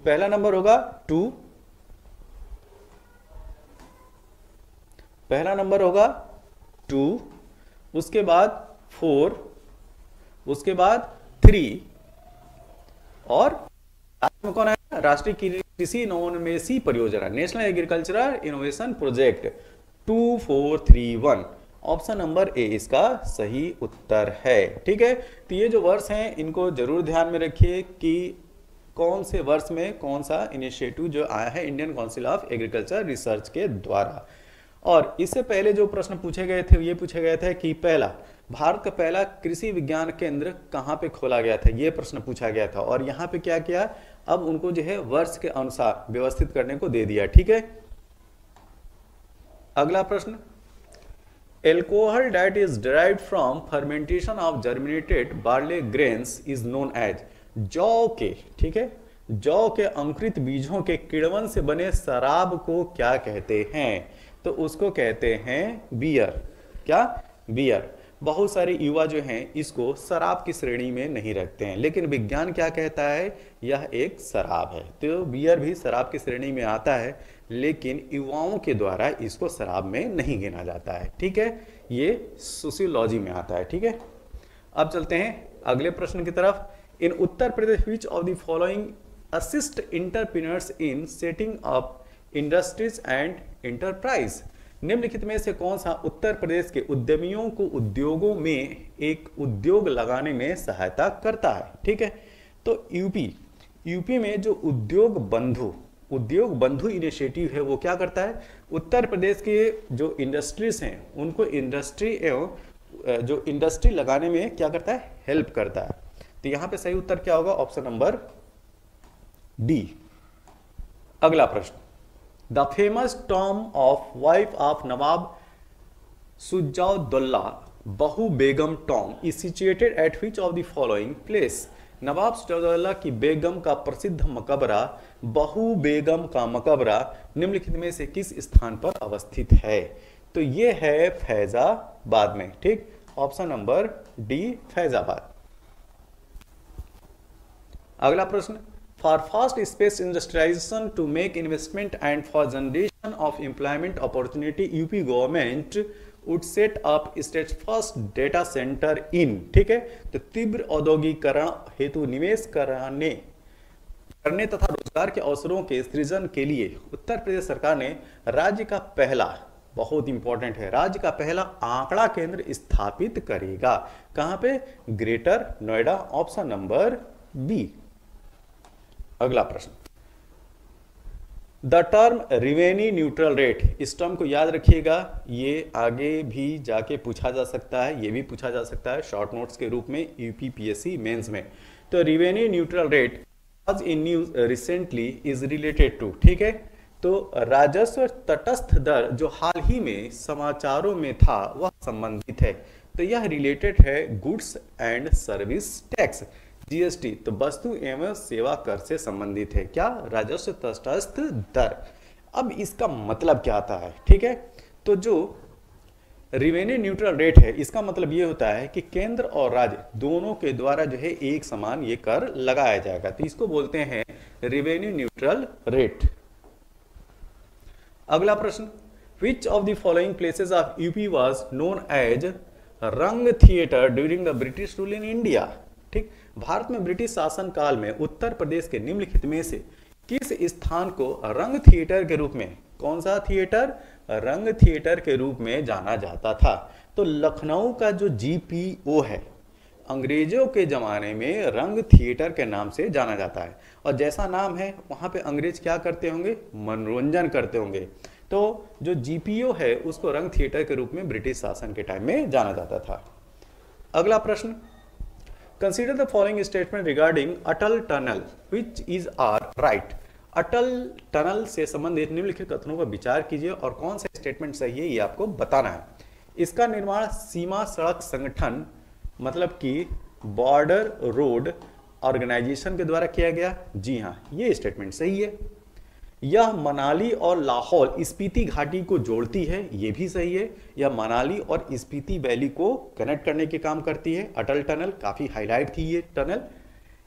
S1: पहला नंबर होगा 2, पहला नंबर होगा 2, उसके बाद 4, उसके बाद 3 और में कौन है, राष्ट्रीय कृषि नवोन्मेषी परियोजना, national agricultural innovation project 2431। Option number A इसका सही उत्तर है। ठीक है, तो ये जो वर्ष हैं इनको जरूर ध्यान में रखिए कि कौन से वर्ष में कौन सा इनिशिएटिव जो आया है Indian Council of Agriculture research के द्वारा। और इससे पहले जो प्रश्न पूछे गए थे ये पूछे गए थे कि भारत का पहला कृषि विज्ञान केंद्र कहाँ पे खोला गया था, ये प्रश्न पूछा गया था। और यहाँ पे क्या किया, अब उनको जो है वर्ष के अनुसार व्यवस्थित करने को दे दिया। ठीक है, अगला प्रश्न, alcohol that is derived from fermentation of germinated barley grains is known as, जौ के, ठीक है, जौ के अंकुरित बीजों के किण्वन से बने शराब को क्या कहते हैं, तो उसको कहते हैं बियर। क्या, बियर। बहुत सारे युवा जो हैं इसको शराब की श्रेणी में नहीं रखते हैं, लेकिन विज्ञान क्या कहता है, यह एक शराब है। तो बियर भी शराब की श्रेणी में आता है, लेकिन युवाओं के द्वारा इसको शराब में नहीं गिना जाता है। ठीक है, ये सोशियोलॉजी में आता है। ठीक है, अब चलते हैं अगले प्रश्न की तरफ। In Uttar Pradesh which of the following assist entrepreneurs in setting up industries and enterprise, निम्नलिखित में से कौन सा उत्तर प्रदेश के उद्यमियों को उद्योगों में एक उद्योग लगाने में सहायता करता है। ठीक है, तो यूपी में जो उद्योग बंधु इनिशिएटिव है वो क्या करता है, उत्तर प्रदेश के जो इंडस्ट्रीज हैं उनको इंडस्ट्री लगाने में क्या करता है, हेल्प करता है। तो यहां पे सही उत्तर क्या होगा, ऑप्शन नंबर डी। अगला प्रश्न, the famous tomb of wife of Nawab Shujauddaula Bahu Begum tomb is situated at which of the following place, Nawab Shujauddaula की बेगम का प्रसिद्ध मकबरा बहु बेगम का मकबरा निम्नलिखित में से किस स्थान पर अवस्थित है, तो ये है फैजाबाद में। ठीक, ऑप्शन नंबर डी फैजाबाद। अगला प्रश्न, for fast space industrialisation to make investment and for generation of employment opportunity UP government would set up state first data centre in, ठीक है, तो तीव्र औद्योगिकरण हेतु निवेश करने तथा रोजगार के अवसरों के सृजन के लिए उत्तर प्रदेश सरकार ने राज्य का पहला, बहुत इंपॉर्टेंट है, राज्य का पहला आंकड़ा केंद्र स्थापित करेगा। कहां पे, Greater Noida, option number B. अगला प्रश्न, the term revenue neutral rate, इस टर्म को याद रखिएगा, ये आगे भी जाके पूछा जा सकता है, ये भी पूछा जा सकता है शॉर्ट नोट्स के रूप में यूपीपीएससी मेंस में। तो रिवेन्यू न्यूट्रल रेट आज in news recently is related to, ठीक है, तो राजस्व तटस्थ दर जो हाल ही में समाचारों में था वह संबंधित है, तो यह रिलेटेड है goods and service tax, GST, तो वस्तु एवं सेवा कर से संबंधित है। क्या, राजस्व तटस्थ दर। अब इसका मतलब क्या आता है, ठीक है, तो जो रिवेन्यू न्यूट्रल रेट है इसका मतलब ये होता है कि केंद्र और राज्य दोनों के द्वारा जो है एक समान ये कर लगाया जाएगा, तो इसको बोलते हैं रिवेन्यू न्यूट्रल रेट। अगला प्रश्न, Which of the following places of UP was known as रंग theatre during the British rule in India? ठीक, भारत में ब्रिटिश शासन काल में उत्तर प्रदेश के निम्नलिखित में से किस स्थान को रंग थिएटर के रूप में, कौन सा थिएटर, रंग थिएटर के रूप में जाना जाता था? तो लखनऊ का जो GPO है, अंग्रेजों के जमाने में रंग थिएटर के नाम से जाना जाता है, और जैसा नाम है वहां पे अंग्रेज क्या करते होंगे, मनोरंजन करते होंगे। तो जो GPO है उसको रंग थिएटर के रूप में ब्रिटिश शासन के टाइम में जाना जाता था। अगला प्रश्न, consider the following statement regarding Atal tunnel which is are right. Atal tunnel से संबंधित निम्नलिखित कथनों पर विचार कीजिए और कौन सा स्टेटमेंट सही है ये आपको बताना है। इसका निर्माण सीमा सड़क संगठन मतलब कि बॉर्डर रोड ऑर्गेनाइजेशन के द्वारा किया गया। जी हाँ, ये स्टेटमेंट सही है। यह मनाली और लाहौल स्पीति घाटी को जोड़ती है, ये भी सही है। यह मनाली और स्पीति वैली को कनेक्ट करने के काम करती है। अटल टनल काफी हाईलाइट थी ये टनल।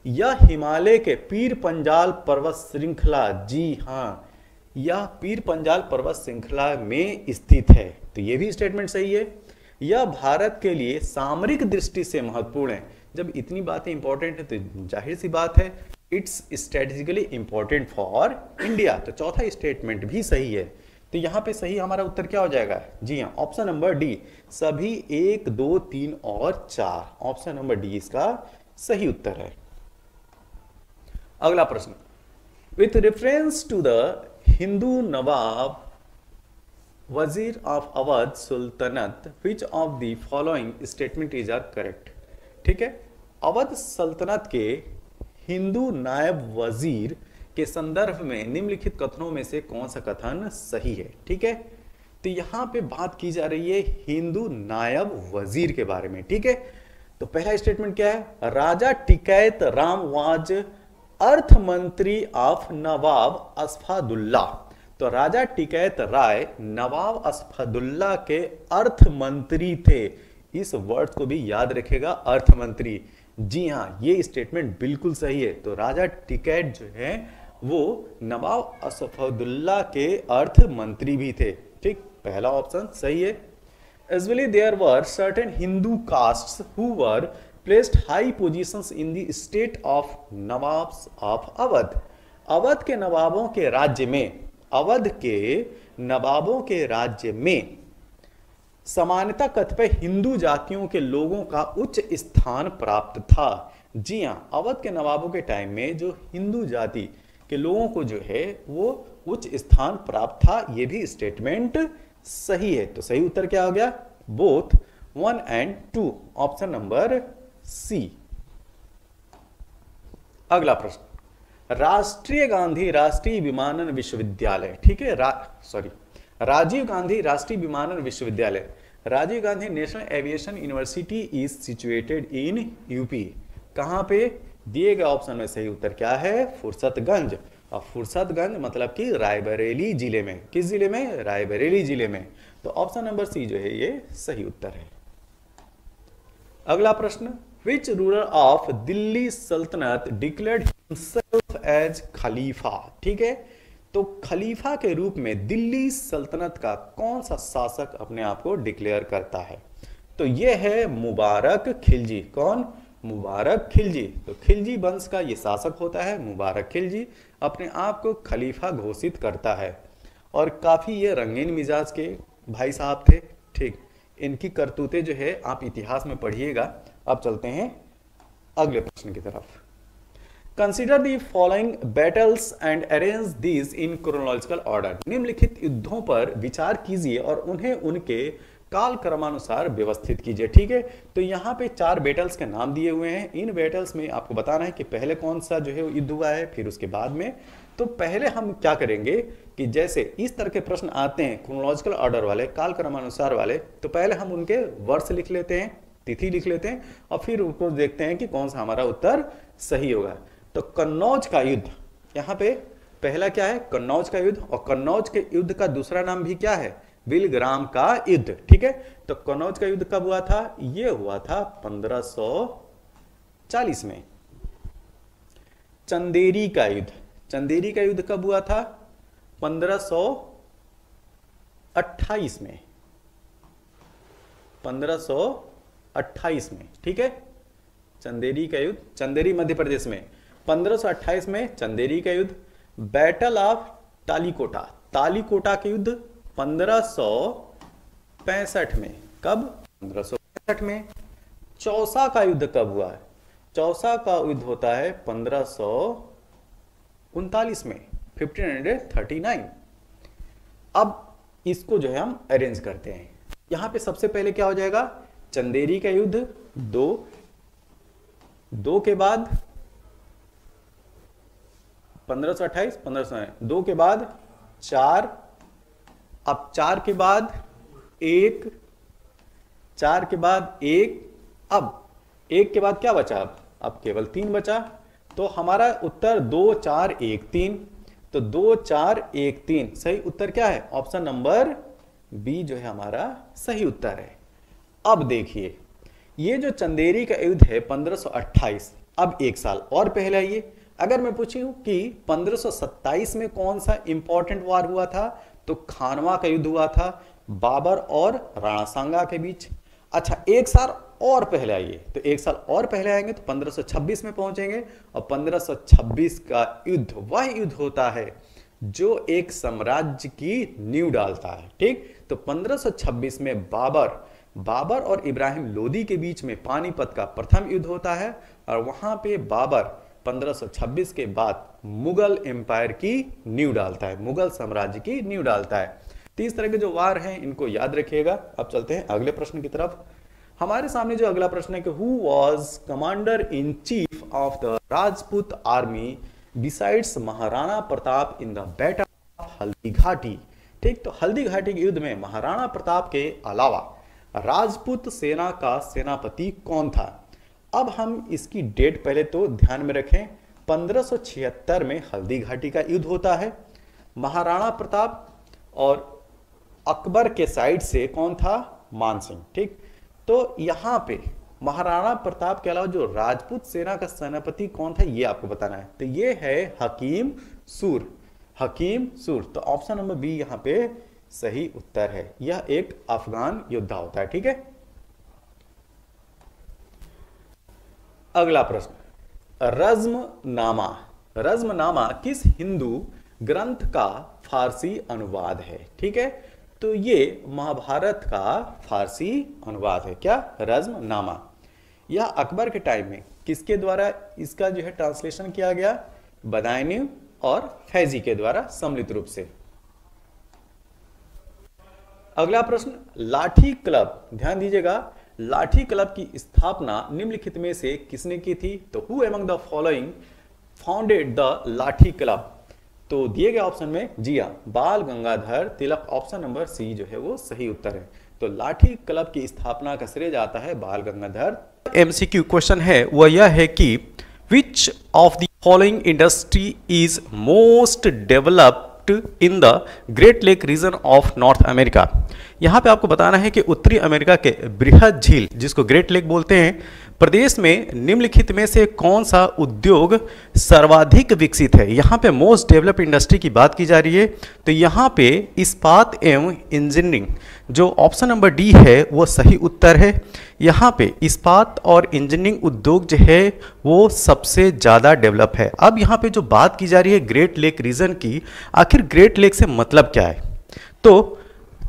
S1: यह हिमालय के पीर पंजाल पर्वत श्रृंखला, जी हाँ, यह पीर पंजाल पर्वत श्रृंखला में स्थित है, तो यह भी स्टेटमेंट सही है। यह भारत के लिए सामरिक दृष्टि से महत्वपूर्ण है। जब इतनी बातें इंपॉर्टेंट है तो जाहिर सी बात है it's strategically important for India, तो चौथा स्टेटमेंट भी सही है। तो यहां पे सही हमारा उत्तर क्या हो जाएगा? जी हाँ, ऑप्शन नंबर डी, सभी 1, 2, 3 और 4, ऑप्शन नंबर डी इसका सही उत्तर है। अगला प्रश्न, with reference to the Hindu Nawab Wazir of Awadh sultanate which of the following statement is are correct. ठीक है, अवध सल्तनत के हिंदू नायब वजीर के संदर्भ में निम्नलिखित कथनों में से कौन सा कथन सही है? ठीक है, तो यहां पे बात की जा रही है हिंदू नायब वजीर के बारे में। ठीक है, तो पहला स्टेटमेंट क्या है? राजा टिकैत राम वाज अर्थ मंत्री ऑफ नवाब अस्फादुल्ला। तो राजा टिकैत राय नवाब अस्फादुल्ला के अर्थ मंत्री थे। इस वर्ड को भी याद रखेगा, अर्थ मंत्री। जी हाँ, ये स्टेटमेंट बिल्कुल सही है। तो राजा टिकैत जो है वो नवाब अस्फादुल्ला के अर्थ मंत्री भी थे। ठीक, पहला ऑप्शन सही है। As well, there were certain Hindu castes who were placed high positions in the state of Nawabs of Awadh. Awadh के नवाबों के राज्य में, अवध के नवाबों के राज्य में समानता कतिपय हिंदू जातियों के लोगों का उच्च स्थान प्राप्त था। जी हाँ, अवध के नवाबों के टाइम में जो हिंदू जाति के लोगों को जो है वो उच्च स्थान प्राप्त था, ये भी स्टेटमेंट सही है। तो सही उत्तर क्या हो गया? Both 1 and 2, option number C. अगला प्रश्न, राष्ट्रीय गांधी राष्ट्रीय विमानन विश्वविद्यालय, ठीक है, राजीव गांधी राष्ट्रीय विमानन विश्वविद्यालय, Rajiv Gandhi national aviation university is situated in UP. कहां पे? दिए गए ऑप्शन में सही उत्तर क्या है? फुर्सतगंज। और फुर्सतगंज मतलब कि रायबरेली जिले में। किस जिले में? रायबरेली जिले में। तो ऑप्शन नंबर सी जो है ये सही उत्तर है। अगला प्रश्न, विच रूलर ऑफ दिल्ली सल्तनत डिक्लेयर्ड हिमसेल्फ एज खलीफा। ठीक है, तो खलीफा के रूप में दिल्ली सल्तनत का कौन सा शासक अपने आप को डिक्लेयर करता है? तो यह है मुबारक खिलजी। कौन? मुबारक खिलजी। तो खिलजी वंश का ये शासक होता है मुबारक खिलजी, अपने आप को खलीफा घोषित करता है। और काफी ये रंगीन मिजाज के भाई साहब थे। ठीक, इनकी करतूतें जो है आप इतिहास में पढ़िएगा। अब चलते हैं अगले प्रश्न की तरफ। Consider the following battles and arrange these in chronological order. निम्नलिखित युद्धों पर विचार कीजिए और उन्हें उनके काल क्रमानुसार व्यवस्थित कीजिए। ठीक है, तो यहाँ पे 4 बैटल्स के नाम दिए हुए हैं। इन बैटल्स में आपको बताना है कि पहले कौन सा जो है युद्ध हुआ है, फिर उसके बाद में। तो पहले हम क्या करेंगे कि जैसे इस तरह के प्रश्न आते हैं क्रोनोलॉजिकल ऑर्डर वाले, काल क्रमानुसार वाले, तो पहले हम उनके वर्ष लिख लेते हैं, तिथि लिख लेते हैं, और फिर उनको देखते हैं कि कौन सा हमारा उत्तर सही होगा। तो कन्नौज का युद्ध, यहाँ पे पहला क्या है? कन्नौज का युद्ध। और कन्नौज के युद्ध का दूसरा नाम भी क्या है? विलग्राम का युद्ध। ठीक है, तो कन्नौज का युद्ध कब हुआ था? ये हुआ था 1540 में। चंदेरी का युद्ध, चंदेरी का युद्ध कब हुआ था? 1500 1528 में, 1528 में, ठीक है। चंदेरी का युद्ध, चंदेरी मध्य प्रदेश में 1528 में चंदेरी का युद्ध। बैटल ऑफ तालीकोटा, तालीकोटा के युद्ध 1565 में, कब? 1565 में। चौसा का युद्ध कब हुआ है? चौसा का युद्ध होता है 1539 में, 1539। अब इसको जो है हम अरेंज करते हैं। यहां पे सबसे पहले क्या हो जाएगा? चंदेरी का युद्ध 2 के बाद 1528, 1502 के बाद 4, अब 4 के बाद 1, 4 के बाद 1, अब 1 के बाद क्या बचा? अब केवल 3 बचा। तो हमारा उत्तर 2 4 1 3, तो 2 4 1 3 सही उत्तर क्या है? ऑप्शन नंबर बी जो है हमारा सही उत्तर है। अब देखिए ये जो चंदेरी का युद्ध है 1528, अब एक साल और पहले आइए। अगर मैं पूछूं कि 1527 में कौन सा इंपॉर्टेंट वार हुआ था, तो खानवा का युद्ध हुआ था बाबर और राणा सांगा के बीच। अच्छा एक साल और पहले आइए, तो एक साल और पहले आएंगे तो 1526 में पहुंचेंगे, और 1526 का युद्ध वह युद्ध होता है जो एक साम्राज्य की नींव डालता है, ठीक। तो 1526 में बाबर और इब्राहिम लोदी के बीच में पानीपत का प्रथम युद्ध होता है, और वहां पे बाबर 1526 के बाद मुगल एम्पायर की नींव डालता है, मुगल साम्राज्य की नींव डालता है। तो इस तरह के जो वार हैं इनको याद रखिएगा। अब चलते हैं अगले प्रश्न की तरफ। हमारे सामने जो अगला प्रश्न है कि who was commander in chief of the Rajput army besides Maharana Pratap in the battle of Haldi Ghati, ठीक। तो हल्दी घाटी के युद्ध में महाराणा प्रताप के अलावा राजपूत सेना का सेनापति कौन था? अब हम इसकी डेट पहले तो ध्यान में रखें। 1576 में हल्दी घाटी का युद्ध होता है। महाराणा प्रताप और अकबर के साइड से कौन था? मानसिंह, ठीक। तो यहां पे महाराणा प्रताप के अलावा जो राजपूत सेना का सेनापति कौन था ये आपको बताना है। तो ये है हकीम सूर, हकीम सूर। तो ऑप्शन नंबर बी यहां पे सही उत्तर है। यह एक अफगान योद्धा होता है, ठीक है। अगला प्रश्न, रज़्मनामा, रज़्मनामा किस हिंदू ग्रंथ का फारसी अनुवाद है? ठीक है, तो ये महाभारत का फारसी अनुवाद है। क्या? रज़्मनामा। यह अकबर के टाइम में किसके द्वारा इसका जो है ट्रांसलेशन किया गया? बदायूं और फैजी के द्वारा सम्मिलित रूप से। अगला प्रश्न, लाठी क्लब, ध्यान दीजिएगा, लाठी क्लब की स्थापना निम्नलिखित में से किसने की थी? तो who among the following founded the लाठी क्लब? तो दिए गए ऑप्शन में जी हां, बाल गंगाधर तिलक। ऑप्शन नंबर सी जो है वो सही उत्तर है। तो लाठी क्लब की स्थापना का श्रेय जाता है बाल गंगाधर। एमसीक्यू क्वेश्चन है वह यह है कि which of the following industry is most developed in the Great Lake region of North America? यहां पे आपको बताना है कि उत्तरी अमेरिका के बृहद झील जिसको ग्रेट लेक बोलते हैं प्रदेश में निम्नलिखित में से कौन सा उद्योग सर्वाधिक विकसित है? यहां पे मोस्ट डेवलप इंडस्ट्री की बात की जा रही है। तो यहां पे इस्पात एवं इंजीनियरिंग जो ऑप्शन नंबर डी है वो सही उत्तर है। यहां पे इस्पात और इंजीनियरिंग उद्योग जो है वो सबसे ज़्यादा डेवलप है। अब यहां पे जो बात की जा रही है ग्रेट लेक रीजन की, आखिर ग्रेट लेक से मतलब क्या है?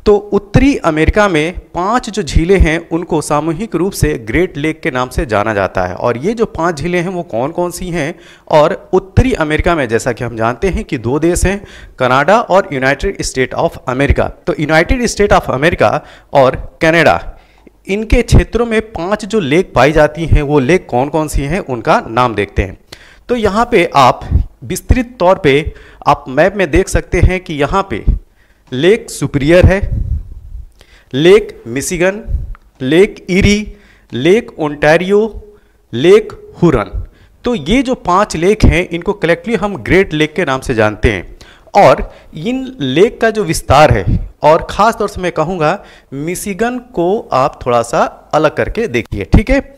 S1: तो उत्तरी अमेरिका में 5 जो झीलें हैं उनको सामूहिक रूप से ग्रेट लेक के नाम से जाना जाता है। और ये जो 5 झीलें हैं वो कौन कौन सी हैं? और उत्तरी अमेरिका में जैसा कि हम जानते हैं कि 2 देश हैं, कनाडा और यूनाइटेड स्टेट ऑफ अमेरिका। तो यूनाइटेड स्टेट ऑफ अमेरिका और कनाडा इनके क्षेत्रों में 5 जो लेक पाई जाती हैं वो लेक कौन कौन सी हैं उनका नाम देखते हैं। तो यहाँ पे आप विस्तृत तौर पे आप मैप में देख सकते हैं कि यहाँ पे लेक सुपीरियर है, lake Michigan, lake eri, lake Ontario, lake Huron. तो ये जो 5 लेक हैं इनको कलेक्टिवली हम ग्रेट लेक के नाम से जानते हैं। और इन लेक का जो विस्तार है, और ख़ास तौर से मैं कहूँगा मिशिगन को आप थोड़ा सा अलग करके देखिए, ठीक है।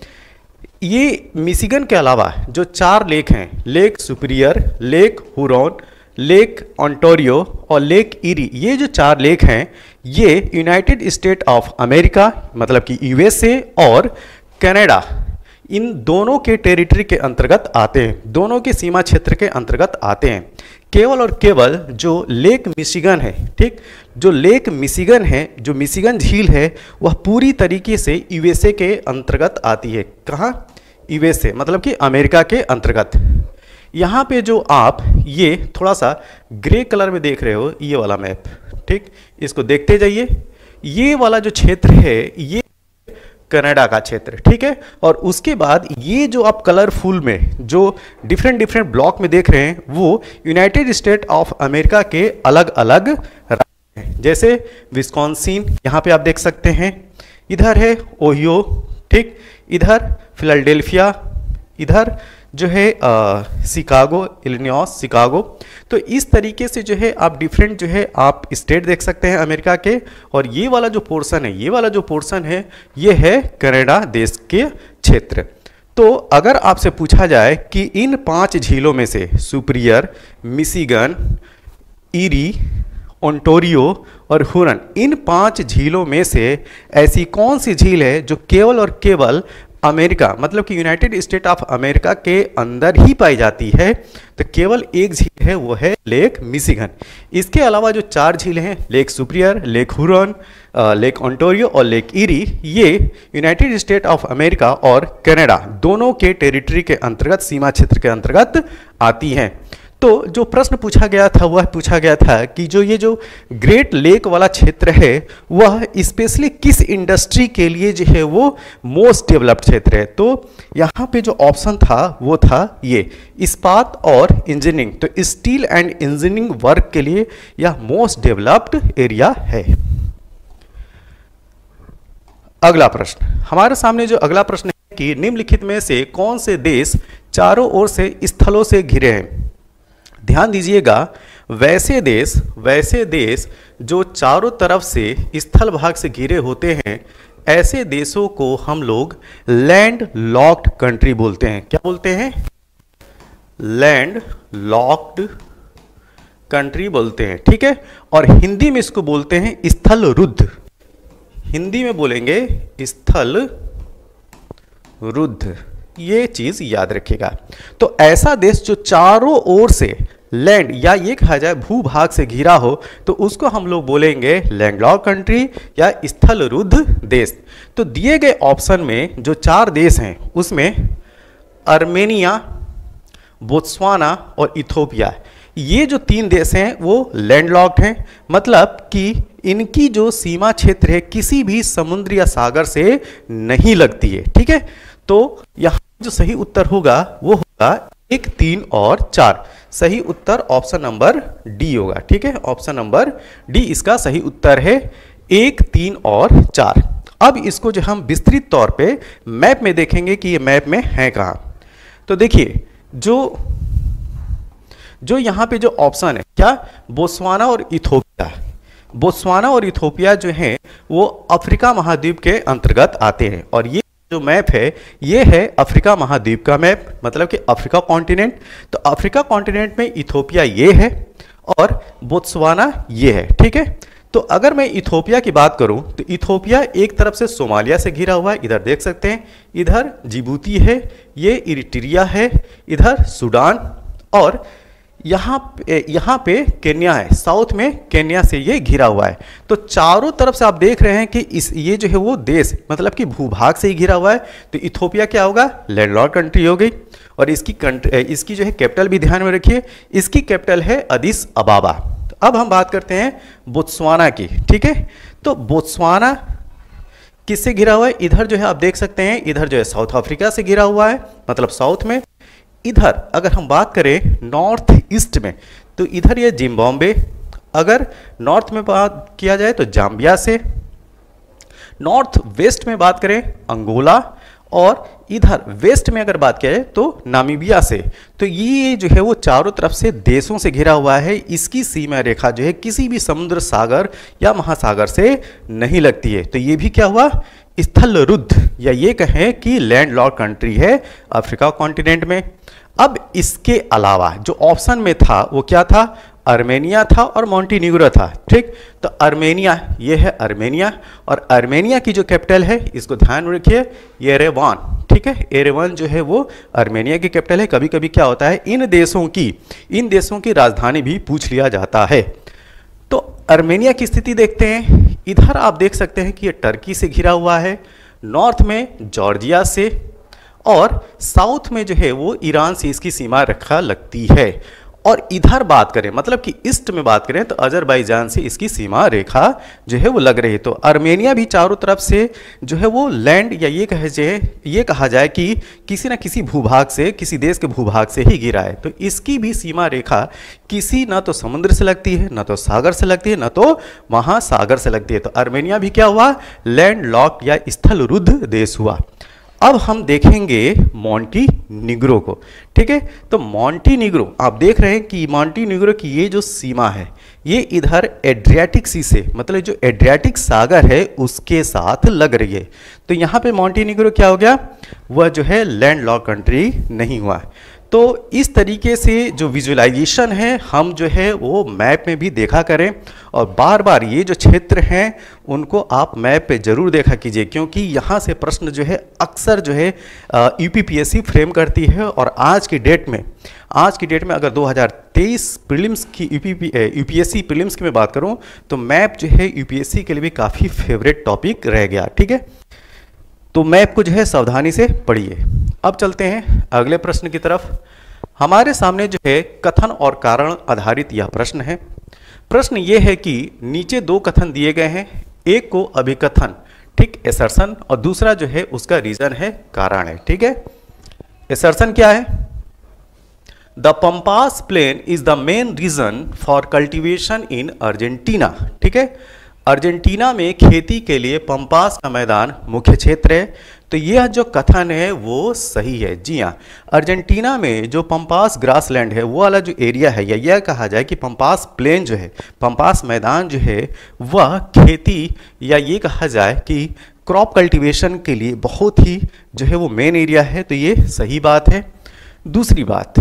S1: ये मिशिगन के अलावा जो 4 लेक हैं, lake superior, lake Huron, lake Ontario और लेक इरी, ये जो 4 लेक हैं ये यूनाइटेड स्टेट ऑफ अमेरिका मतलब कि यूएसए और कनाडा, इन दोनों के टेरिटरी के अंतर्गत आते हैं, दोनों के सीमा क्षेत्र के अंतर्गत आते हैं। केवल और केवल जो लेक मिशिगन है, ठीक, जो लेक मिशिगन है, जो मिशिगन झील है, वह पूरी तरीके से यूएसए के अंतर्गत आती है। कहाँ? यूएसए मतलब कि अमेरिका के अंतर्गत। यहाँ पे जो आप ये थोड़ा सा ग्रे कलर में देख रहे हो ये वाला मैप, ठीक, इसको देखते जाइए। ये वाला जो क्षेत्र है ये कनाडा का क्षेत्र, ठीक है। और उसके बाद ये जो आप कलरफुल में जो डिफरेंट डिफरेंट ब्लॉक में देख रहे हैं वो यूनाइटेड स्टेट ऑफ अमेरिका के अलग अलग राज्य हैं, जैसे विस्कॉन्सिन यहाँ पे आप देख सकते हैं, इधर है ओहियो, ठीक, इधर फिलाडेल्फिया, इधर जो है शिकागो, इलिनॉइस, शिकागो। तो इस तरीके से जो है आप डिफरेंट जो है आप स्टेट देख सकते हैं अमेरिका के। और ये वाला जो पोर्शन है, ये वाला जो पोर्शन है ये है कनाडा देश के क्षेत्र। तो अगर आपसे पूछा जाए कि इन 5 झीलों में से सुपीरियर, मिशिगन, ईरी, ओंटारियो और हुरन, इन 5 झीलों में से ऐसी कौन सी झील है जो केवल और केवल अमेरिका मतलब कि यूनाइटेड स्टेट ऑफ अमेरिका के अंदर ही पाई जाती है? तो केवल एक झील है, वो है लेक मिशिगन। इसके अलावा जो 4 झीलें हैं, lake superior, lake Huron, lake Ontario और लेक इरी, ये यूनाइटेड स्टेट ऑफ अमेरिका और कनाडा दोनों के टेरिटरी के अंतर्गत, सीमा क्षेत्र के अंतर्गत आती हैं। तो जो प्रश्न पूछा गया था वह पूछा गया था कि जो ये जो ग्रेट लेक वाला क्षेत्र है वह स्पेशली किस इंडस्ट्री के लिए जो है वो मोस्ट डेवलप्ड क्षेत्र है? तो यहाँ पे जो ऑप्शन था वो था ये इस्पात और इंजीनियरिंग। तो स्टील एंड इंजीनियरिंग वर्क के लिए यह मोस्ट डेवलप्ड एरिया है। अगला प्रश्न, हमारे सामने जो अगला प्रश्न है कि निम्नलिखित में से कौन से देश चारों ओर से स्थलों से घिरे हैं? ध्यान दीजिएगा, वैसे देश जो चारों तरफ से स्थल भाग से घिरे होते हैं, ऐसे देशों को हम लोग लैंड लॉक्ड कंट्री बोलते हैं। क्या बोलते हैं? लैंड लॉक्ड कंट्री बोलते हैं, ठीक है। और हिंदी में इसको बोलते हैं स्थल रुद्ध। हिंदी में बोलेंगे स्थल रुद्ध, ये चीज याद रखिएगा। तो ऐसा देश जो चारों ओर से लैंड या ये कहा जाए भूभाग से घिरा हो तो उसको हम लोग बोलेंगे लैंडलॉक्ड कंट्री या स्थल रुद्ध देश। तो दिए गए ऑप्शन में जो 4 देश हैं उसमें आर्मेनिया, बोत्सवाना और इथोपिया, ये जो 3 देश हैं वो लैंडलॉक्ड हैं, मतलब कि इनकी जो सीमा क्षेत्र है किसी भी समुद्र या सागर से नहीं लगती है, ठीक है। तो यहाँ जो सही उत्तर होगा वो होगा 1, 3 और 4। सही उत्तर ऑप्शन नंबर डी होगा, ठीक है। ऑप्शन नंबर डी इसका सही उत्तर है, 1, 3 और 4। अब इसको जो हम विस्तृत तौर पे मैप में देखेंगे कि ये मैप में है कहाँ। तो देखिए जो यहाँ पे जो ऑप्शन है क्या, बोत्सवाना और इथोपिया। बोत्सवाना और इथोपिया जो हैं वो अफ्रीका महाद्वीप के अंतर्गत आते हैं। और ये जो मैप है ये है अफ्रीका महाद्वीप का मैप, मतलब कि अफ्रीका कॉन्टिनेंट। तो अफ्रीका कॉन्टिनेंट में इथोपिया ये है और बोत्सवाना ये है, ठीक है। तो अगर मैं इथोपिया की बात करूं तो इथोपिया एक तरफ से सोमालिया से घिरा हुआ है, इधर देख सकते हैं, इधर जिबूती है, ये इरिट्रिया है, इधर सूडान और यहाँ पे केन्या है, साउथ में केन्या से ये घिरा हुआ है। तो चारों तरफ से आप देख रहे हैं कि ये जो है वो देश मतलब कि भूभाग से ही घिरा हुआ है। तो इथोपिया क्या होगा? लैंडलॉक्ड कंट्री हो गई। और इसकी जो है कैपिटल भी ध्यान में रखिए, इसकी कैपिटल है अदिस अबाबा। तो अब हम बात करते हैं बोत्सवाना की, ठीक है। तो बोत्सवाना किससे घिरा हुआ है? इधर जो है आप देख सकते हैं, इधर जो है साउथ अफ्रीका से घिरा हुआ है, मतलब साउथ में। इधर अगर हम बात करें नॉर्थ ईस्ट में तो इधर ये जिम्बाब्वे, अगर नॉर्थ में बात किया जाए तो जाम्बिया से, नॉर्थ वेस्ट में बात करें अंगोला, और इधर वेस्ट में अगर बात किया जाए तो नामीबिया से, तो ये जो है वो चारों तरफ से देशों से घिरा हुआ है। इसकी सीमा रेखा जो है किसी भी समुद्र सागर या महासागर से नहीं लगती है। तो ये भी क्या हुआ, स्थल रुद्ध, या ये कहें कि लैंडलॉक्ड कंट्री है अफ्रीका कॉन्टिनेंट में। अब इसके अलावा जो ऑप्शन में था वो क्या था, अर्मेनिया था और मॉन्टीनीग्रो था। ठीक, तो अर्मेनिया, ये है अर्मेनिया, और अर्मेनिया की जो कैपिटल है इसको ध्यान में रखिए, येरेवान। ठीक है, येरेवान जो है वो अर्मेनिया की कैपिटल है। कभी कभी क्या होता है, इन देशों की राजधानी भी पूछ लिया जाता है। तो अर्मेनिया की स्थिति देखते हैं। इधर आप देख सकते हैं कि ये टर्की से घिरा हुआ है, नॉर्थ में जॉर्जिया से, और साउथ में जो है वो ईरान से इसकी सीमा रेखा लगती है। और इधर बात करें, मतलब कि ईस्ट में बात करें, तो अजरबैजान से इसकी सीमा रेखा जो है वो लग रही है। तो अर्मेनिया भी चारों तरफ से जो है वो लैंड, या ये कहा जाए कि किसी न किसी भूभाग से, किसी देश के भूभाग से ही घिरा है। तो इसकी भी सीमा रेखा किसी न तो समुद्र से लगती है, न तो सागर से लगती है, न तो महासागर से लगती है। तो अर्मेनिया भी क्या हुआ, लैंड लॉक्ड या स्थल रुद्ध देश हुआ। अब हम देखेंगे मॉन्टीनीग्रो को। ठीक है, तो मॉन्टीनीग्रो आप देख रहे हैं कि मॉन्टीनीग्रो की ये जो सीमा है ये इधर एड्रियाटिक सी से, मतलब जो एड्रियाटिक सागर है उसके साथ लग रही है। तो यहाँ पे मॉन्टीनीग्रो क्या हो गया, वह जो है लैंडलॉक्ड कंट्री नहीं हुआ। तो इस तरीके से जो विजुअलाइजेशन है हम जो है वो मैप में भी देखा करें, और बार बार ये जो क्षेत्र हैं उनको आप मैप पे जरूर देखा कीजिए, क्योंकि यहाँ से प्रश्न जो है अक्सर जो है यूपीपीएससी फ्रेम करती है। और आज की डेट में अगर 2023 प्रीलिम्स की यूपीएससी प्रीलिम्स की मैं बात करूँ तो मैप जो है यूपीएससी के लिए भी काफ़ी फेवरेट टॉपिक रह गया। ठीक है, तो मैप को जो है सावधानी से पढ़िए। अब चलते हैं अगले प्रश्न की तरफ। हमारे सामने जो है कथन और कारण आधारित यह प्रश्न है। प्रश्न ये है कि नीचे दो कथन दिए गए हैं, एक को अभिकथन, ठीक, एसर्शन, और दूसरा जो है उसका रीजन है, कारण है। ठीक है, एसर्शन क्या है, the Pampas plain is the main region for cultivation in Argentina. ठीक है, अर्जेंटीना में खेती के लिए पंपास का मैदान मुख्य क्षेत्र है। तो यह जो कथन है वो सही है। जी हाँ, अर्जेंटीना में जो पंपास ग्रासलैंड है वो वाला जो एरिया है, या यह कहा जाए कि पंपास प्लेन जो है, पंपास मैदान जो है वह खेती, या ये कहा जाए कि क्रॉप कल्टीवेशन के लिए बहुत ही जो है वो मेन एरिया है। तो ये सही बात है। दूसरी बात,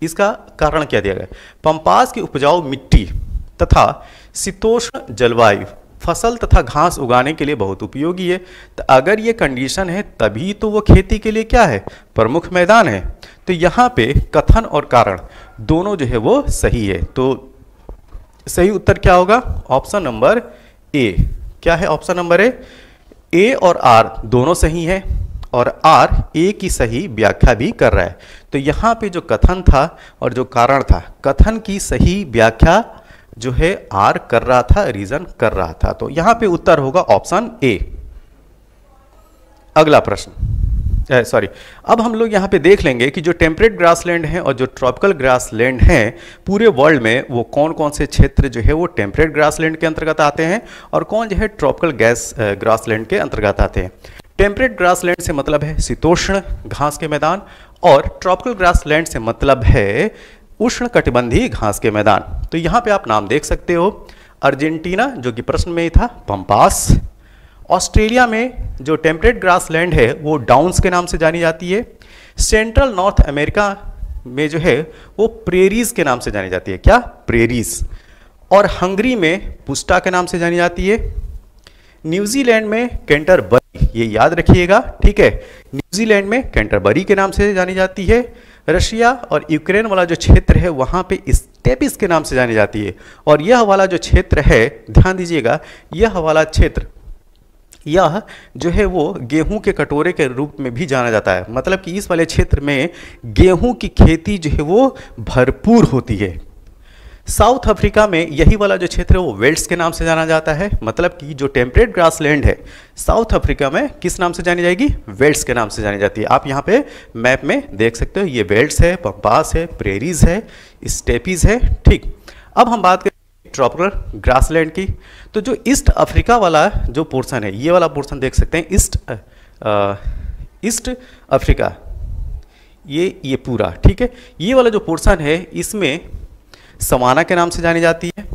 S1: इसका कारण क्या दिया गया, पंपास की उपजाऊ मिट्टी तथा शीतोष्ण जलवायु फसल तथा घास उगाने के लिए बहुत उपयोगी है। तो अगर ये कंडीशन है तभी तो वो खेती के लिए क्या है, प्रमुख मैदान है। तो यहाँ पे कथन और कारण दोनों जो है वो सही है। तो सही उत्तर क्या होगा, ऑप्शन नंबर ए। क्या है ऑप्शन नंबर ए और आर दोनों सही है, और आर ए की सही व्याख्या भी कर रहा है। तो यहाँ पे जो कथन था और जो कारण था, कथन की सही व्याख्या जो है आर कर रहा था, रीजन कर रहा था। तो यहां पे उत्तर होगा ऑप्शन ए। अगला प्रश्न, अब हम लोग यहां पे देख लेंगे कि जो टेम्परेट ग्रासलैंड है और जो ट्रॉपिकल ग्रासलैंड है पूरे वर्ल्ड में, वो कौन कौन से क्षेत्र जो है वो टेम्परेट ग्रासलैंड के अंतर्गत आते हैं और कौन जो है ट्रॉपिकल ग्रासलैंड के अंतर्गत आते हैं। टेम्परेट ग्रासलैंड से मतलब है शीतोष्ण घास के मैदान, और ट्रॉपिकल ग्रासलैंड से मतलब है उष्ण कटिबंधीय घास के मैदान। तो यहाँ पे आप नाम देख सकते हो, अर्जेंटीना जो कि प्रश्न में ही था, पंपास। ऑस्ट्रेलिया में जो टेम्परेट ग्रासलैंड है वो डाउन्स के नाम से जानी जाती है। सेंट्रल नॉर्थ अमेरिका में जो है वो प्रेरीज के नाम से जानी जाती है। क्या, प्रेरीज। और हंगरी में पुस्टा के नाम से जानी जाती है। न्यूजीलैंड में कैंटरबरी, ये याद रखिएगा, ठीक है, न्यूजीलैंड में कैंटरबरी के नाम से जानी जाती है। रशिया और यूक्रेन वाला जो क्षेत्र है वहाँ पे स्टेपिस के नाम से जानी जाती है। और यह वाला जो क्षेत्र है, ध्यान दीजिएगा, यह वाला क्षेत्र, यह जो है वो गेहूं के कटोरे के रूप में भी जाना जाता है। मतलब कि इस वाले क्षेत्र में गेहूं की खेती जो है वो भरपूर होती है। साउथ अफ्रीका में यही वाला जो क्षेत्र है वो वेल्ट्स के नाम से जाना जाता है। मतलब कि जो टेम्परेट ग्रासलैंड है साउथ अफ्रीका में किस नाम से जानी जाएगी, वेल्ट्स के नाम से जानी जाती है। आप यहाँ पे मैप में देख सकते हो, ये वेल्ट्स है, पंपास है, प्रेरीज है, स्टेपीज है। ठीक, अब हम बात करें ट्रॉपिकल ग्रासलैंड की। तो जो ईस्ट अफ्रीका वाला जो पोर्शन है, ये वाला पोर्शन देख सकते हैं, ईस्ट अफ्रीका, ये पूरा, ठीक है। ये वाला जो पोर्शन है इसमें सवाना के नाम से जानी जाती है,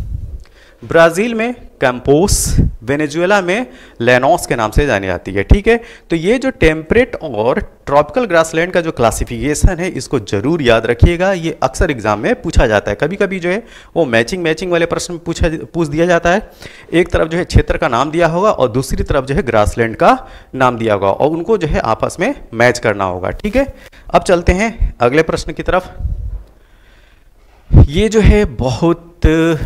S1: ब्राज़ील में कैंपोस, वेनेजुएला में लेनोस के नाम से जानी जाती है, ठीक है। तो ये जो टेम्परेट और ट्रॉपिकल ग्रासलैंड का जो क्लासिफिकेशन है इसको जरूर याद रखिएगा, ये अक्सर एग्जाम में पूछा जाता है। कभी कभी जो है वो मैचिंग वाले प्रश्न पूछ दिया जाता है। एक तरफ जो है क्षेत्र का नाम दिया होगा और दूसरी तरफ जो है ग्रासलैंड का नाम दिया होगा और उनको जो है आपस में मैच करना होगा, ठीक है। अब चलते हैं अगले प्रश्न की तरफ। ये जो है बहुत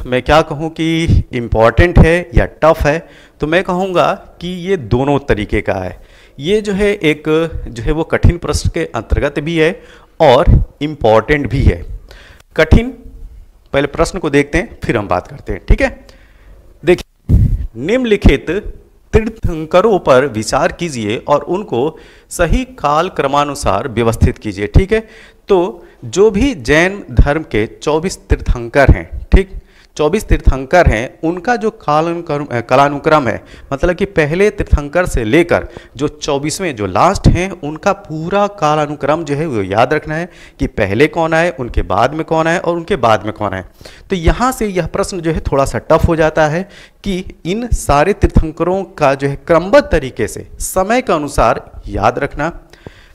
S1: मैं क्या कहूँ कि इम्पॉर्टेंट है या टफ है, तो मैं कहूँगा कि ये दोनों तरीके का है। ये जो है एक जो है वो कठिन प्रश्न के अंतर्गत भी है और इम्पॉर्टेंट भी है। कठिन, पहले प्रश्न को देखते हैं फिर हम बात करते हैं, ठीक है। देखिए, निम्नलिखित तीर्थंकरों पर विचार कीजिए और उनको सही काल क्रमानुसार व्यवस्थित कीजिए, ठीक है। तो जो भी जैन धर्म के 24 तीर्थंकर हैं, ठीक, 24 तीर्थंकर हैं, उनका जो कालानुक्रम है, मतलब कि पहले तीर्थंकर से लेकर जो 24वें जो लास्ट हैं उनका पूरा कालानुक्रम जो है वो याद रखना है कि पहले कौन आए, उनके बाद में कौन आए और उनके बाद में कौन आए। तो यहाँ से यह प्रश्न जो है थोड़ा सा टफ हो जाता है कि इन सारे तीर्थंकरों का जो है क्रमबद्ध तरीके से समय के अनुसार याद रखना।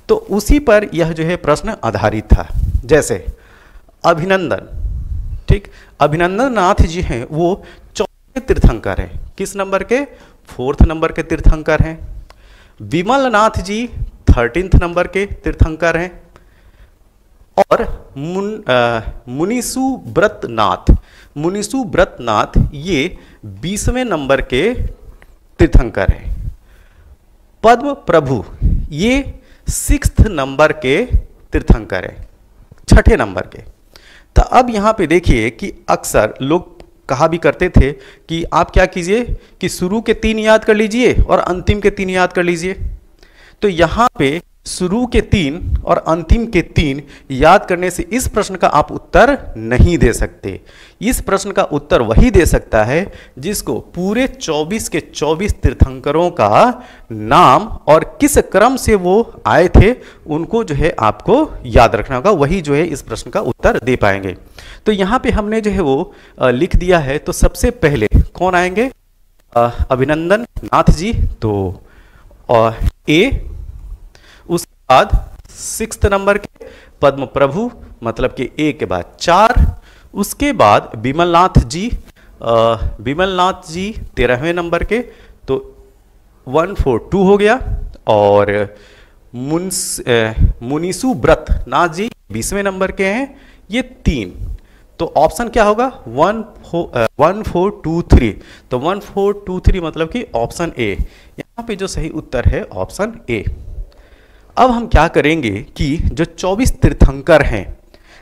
S1: तो उसी पर यह जो है प्रश्न आधारित था। जैसे अभिनंदन, ठीक, अभिनंदन नाथ जी हैं वो 4वें तीर्थंकर हैं। किस नंबर के? 4th नंबर के तीर्थंकर हैं। विमल नाथ जी 13th नंबर के तीर्थंकर हैं। और मुनिसु व्रत नाथ ये 20वें नंबर के तीर्थंकर हैं। पद्म प्रभु ये 6th नंबर के तीर्थंकर है, 6ठे नंबर के। तो अब यहाँ पे देखिए कि अक्सर लोग कहा भी करते थे कि आप क्या कीजिए कि शुरू के 3 याद कर लीजिए और अंतिम के 3 याद कर लीजिए। तो यहाँ पे शुरू के 3 और अंतिम के 3 याद करने से इस प्रश्न का आप उत्तर नहीं दे सकते। इस प्रश्न का उत्तर वही दे सकता है जिसको पूरे 24 के 24 तीर्थंकरों का नाम और किस क्रम से वो आए थे उनको जो है आपको याद रखना होगा, वही जो है इस प्रश्न का उत्तर दे पाएंगे। तो यहाँ पे हमने जो है वो लिख दिया है। तो सबसे पहले कौन आएंगे? अभिनंदन नाथ जी, तो ए, उसके बाद 6th नंबर के पद्म प्रभु, मतलब कि ए के बाद 4, उसके बाद विमलनाथ जी 13वें नंबर के, तो 142 हो गया। और मुनिसु व्रत नाथ जी 20वें नंबर के हैं, ये 3। तो ऑप्शन क्या होगा? 1423। तो 1423 मतलब कि ऑप्शन ए। यहाँ पे जो सही उत्तर है ऑप्शन ए। अब हम क्या करेंगे कि जो 24 तीर्थंकर हैं,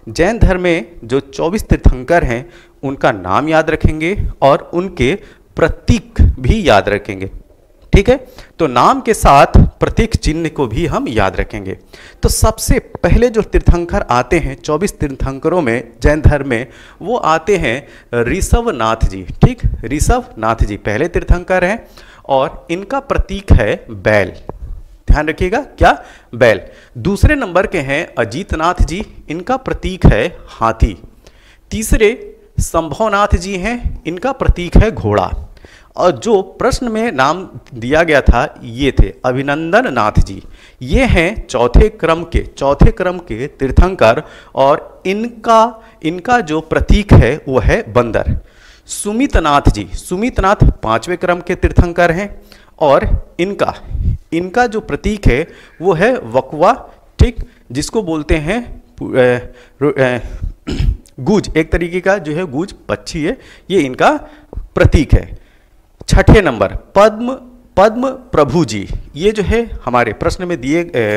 S1: जैन धर्म में जो 24 तीर्थंकर हैं उनका नाम याद रखेंगे और उनके प्रतीक भी याद रखेंगे, ठीक है। तो नाम के साथ प्रतीक चिन्ह को भी हम याद रखेंगे। तो सबसे पहले जो तीर्थंकर आते हैं 24 तीर्थंकरों में जैन धर्म में, वो आते हैं ऋषभनाथ जी, ठीक। ऋषभनाथ जी पहले तीर्थंकर हैं और इनका प्रतीक है बैल, ध्यान रखिएगा, क्या? बैल। दूसरे नंबर के हैं अजीतनाथ जी, इनका प्रतीक है हाथी। तीसरे संभवनाथ जी हैं, इनका प्रतीक है घोड़ा। और जो प्रश्न में नाम दिया गया था ये थे अभिनंदन नाथ जी, ये हैं चौथे क्रम के तीर्थंकर और इनका जो प्रतीक है वो है बंदर। सुमितनाथ जी, सुमितनाथ 5वें क्रम के तीर्थंकर हैं और इनका जो प्रतीक है वो है वकवा, ठीक, जिसको बोलते हैं गूज, एक तरीके का जो है गूज पक्षी है, ये इनका प्रतीक है। 6ठे नंबर पद्म प्रभु जी, ये जो है हमारे प्रश्न में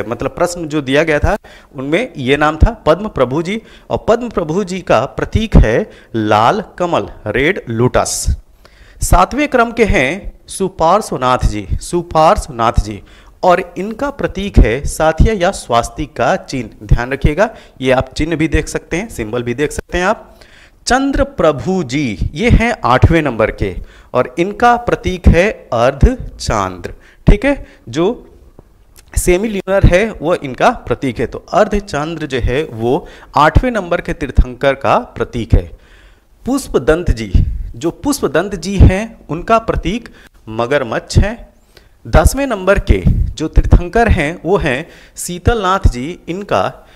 S1: मतलब प्रश्न जो दिया गया था उनमें ये नाम था पद्म प्रभु जी। और पद्म प्रभु जी का प्रतीक है लाल कमल, रेड लोटस। 7वें क्रम के हैं सुपार्श्वनाथ जी और इनका प्रतीक है साथिया या स्वास्तिक का चिन्ह, ध्यान रखिएगा, ये आप चिन्ह भी देख सकते हैं, सिंबल भी देख सकते हैं आप। चंद्र प्रभु जी, ये हैं 8वें नंबर के और इनका प्रतीक है अर्ध चांद्र, ठीक है, जो सेमी ल्यूनर है वो इनका प्रतीक है। तो अर्धचंद्र जो है वो 8वें नंबर के तीर्थंकर का प्रतीक है। पुष्पदंत जी, जो पुष्पदंत जी हैं उनका प्रतीक मगरमच्छ है। 10वें नंबर के जो तीर्थंकर हैं वो हैं शीतलनाथ जी, इनका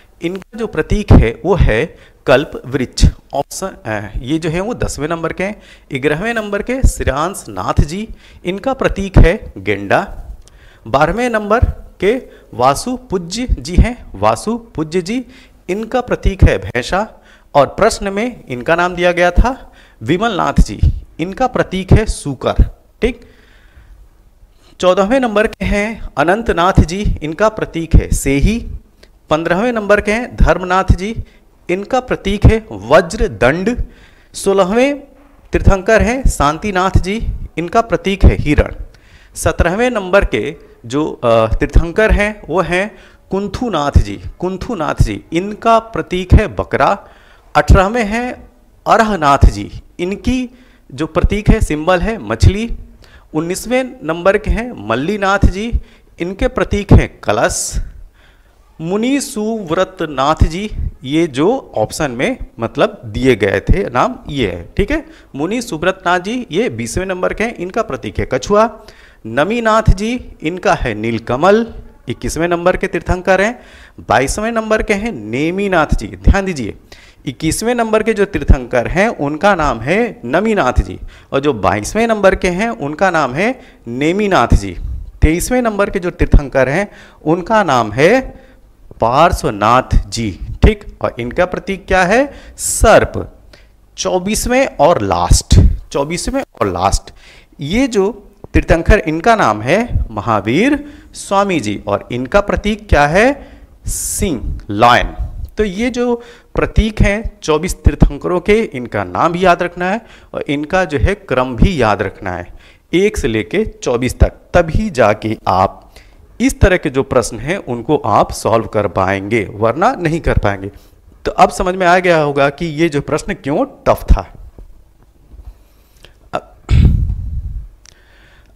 S1: जो प्रतीक है वो है कल्प वृक्ष। ऑप्शन ये जो है वो 10वें नंबर के हैं। 11वें नंबर के श्रेयांश नाथ जी, इनका प्रतीक है गेंडा। 12वें नंबर के वासु पूज्य जी हैं, वासु पूज्य जी, इनका प्रतीक है भैंसा। और प्रश्न में इनका नाम दिया गया था विमल नाथ जी, इनका प्रतीक है सूकर। ठीक। 14वें नंबर के हैं अनंतनाथ जी, इनका प्रतीक है सेही। 15वें नंबर के हैं धर्मनाथ जी, इनका प्रतीक है वज्र दंड। 16वें तीर्थंकर हैं शांतिनाथ जी, इनका प्रतीक है हिरण। 17वें नंबर के जो तीर्थंकर हैं वो हैं कुंथुनाथ जी, कुंथुनाथ जी, इनका प्रतीक है बकरा। 18वें हैं अरहनाथ जी, इनकी जो प्रतीक है सिंबल है मछली। 19वें नंबर के हैं मल्लीनाथ जी, इनके प्रतीक हैं कलश। मुनि सुव्रतनाथ जी, ये जो ऑप्शन में मतलब दिए गए थे नाम ये है। ठीक है, मुनि सुव्रतनाथ जी ये 20वें नंबर के हैं, इनका प्रतीक है कछुआ। नमीनाथ जी, इनका है नीलकमल, 21वें नंबर के तीर्थंकर हैं। 22वें नंबर के हैं नेमीनाथ जी, ध्यान दीजिए 21वें नंबर के जो तीर्थंकर हैं उनका नाम है नमीनाथ जी, और जो 22वें नंबर के हैं उनका नाम है नेमीनाथ जी। 23वें नंबर के जो तीर्थंकर हैं उनका नाम है पार्श्वनाथ जी। ठीक, और इनका प्रतीक क्या है सर्प। 24वें और लास्ट ये जो तीर्थंकर इनका नाम है महावीर स्वामी जी, और इनका प्रतीक क्या है सिंह, लॉयन। तो ये जो प्रतीक हैं 24 तीर्थंकरों के, इनका नाम भी याद रखना है और इनका जो है क्रम भी याद रखना है 1 से लेके 24 तक, तभी जाके आप इस तरह के जो प्रश्न हैं उनको आप सॉल्व कर पाएंगे, वरना नहीं कर पाएंगे। तो अब समझ में आ गया होगा कि ये जो प्रश्न क्यों टफ था।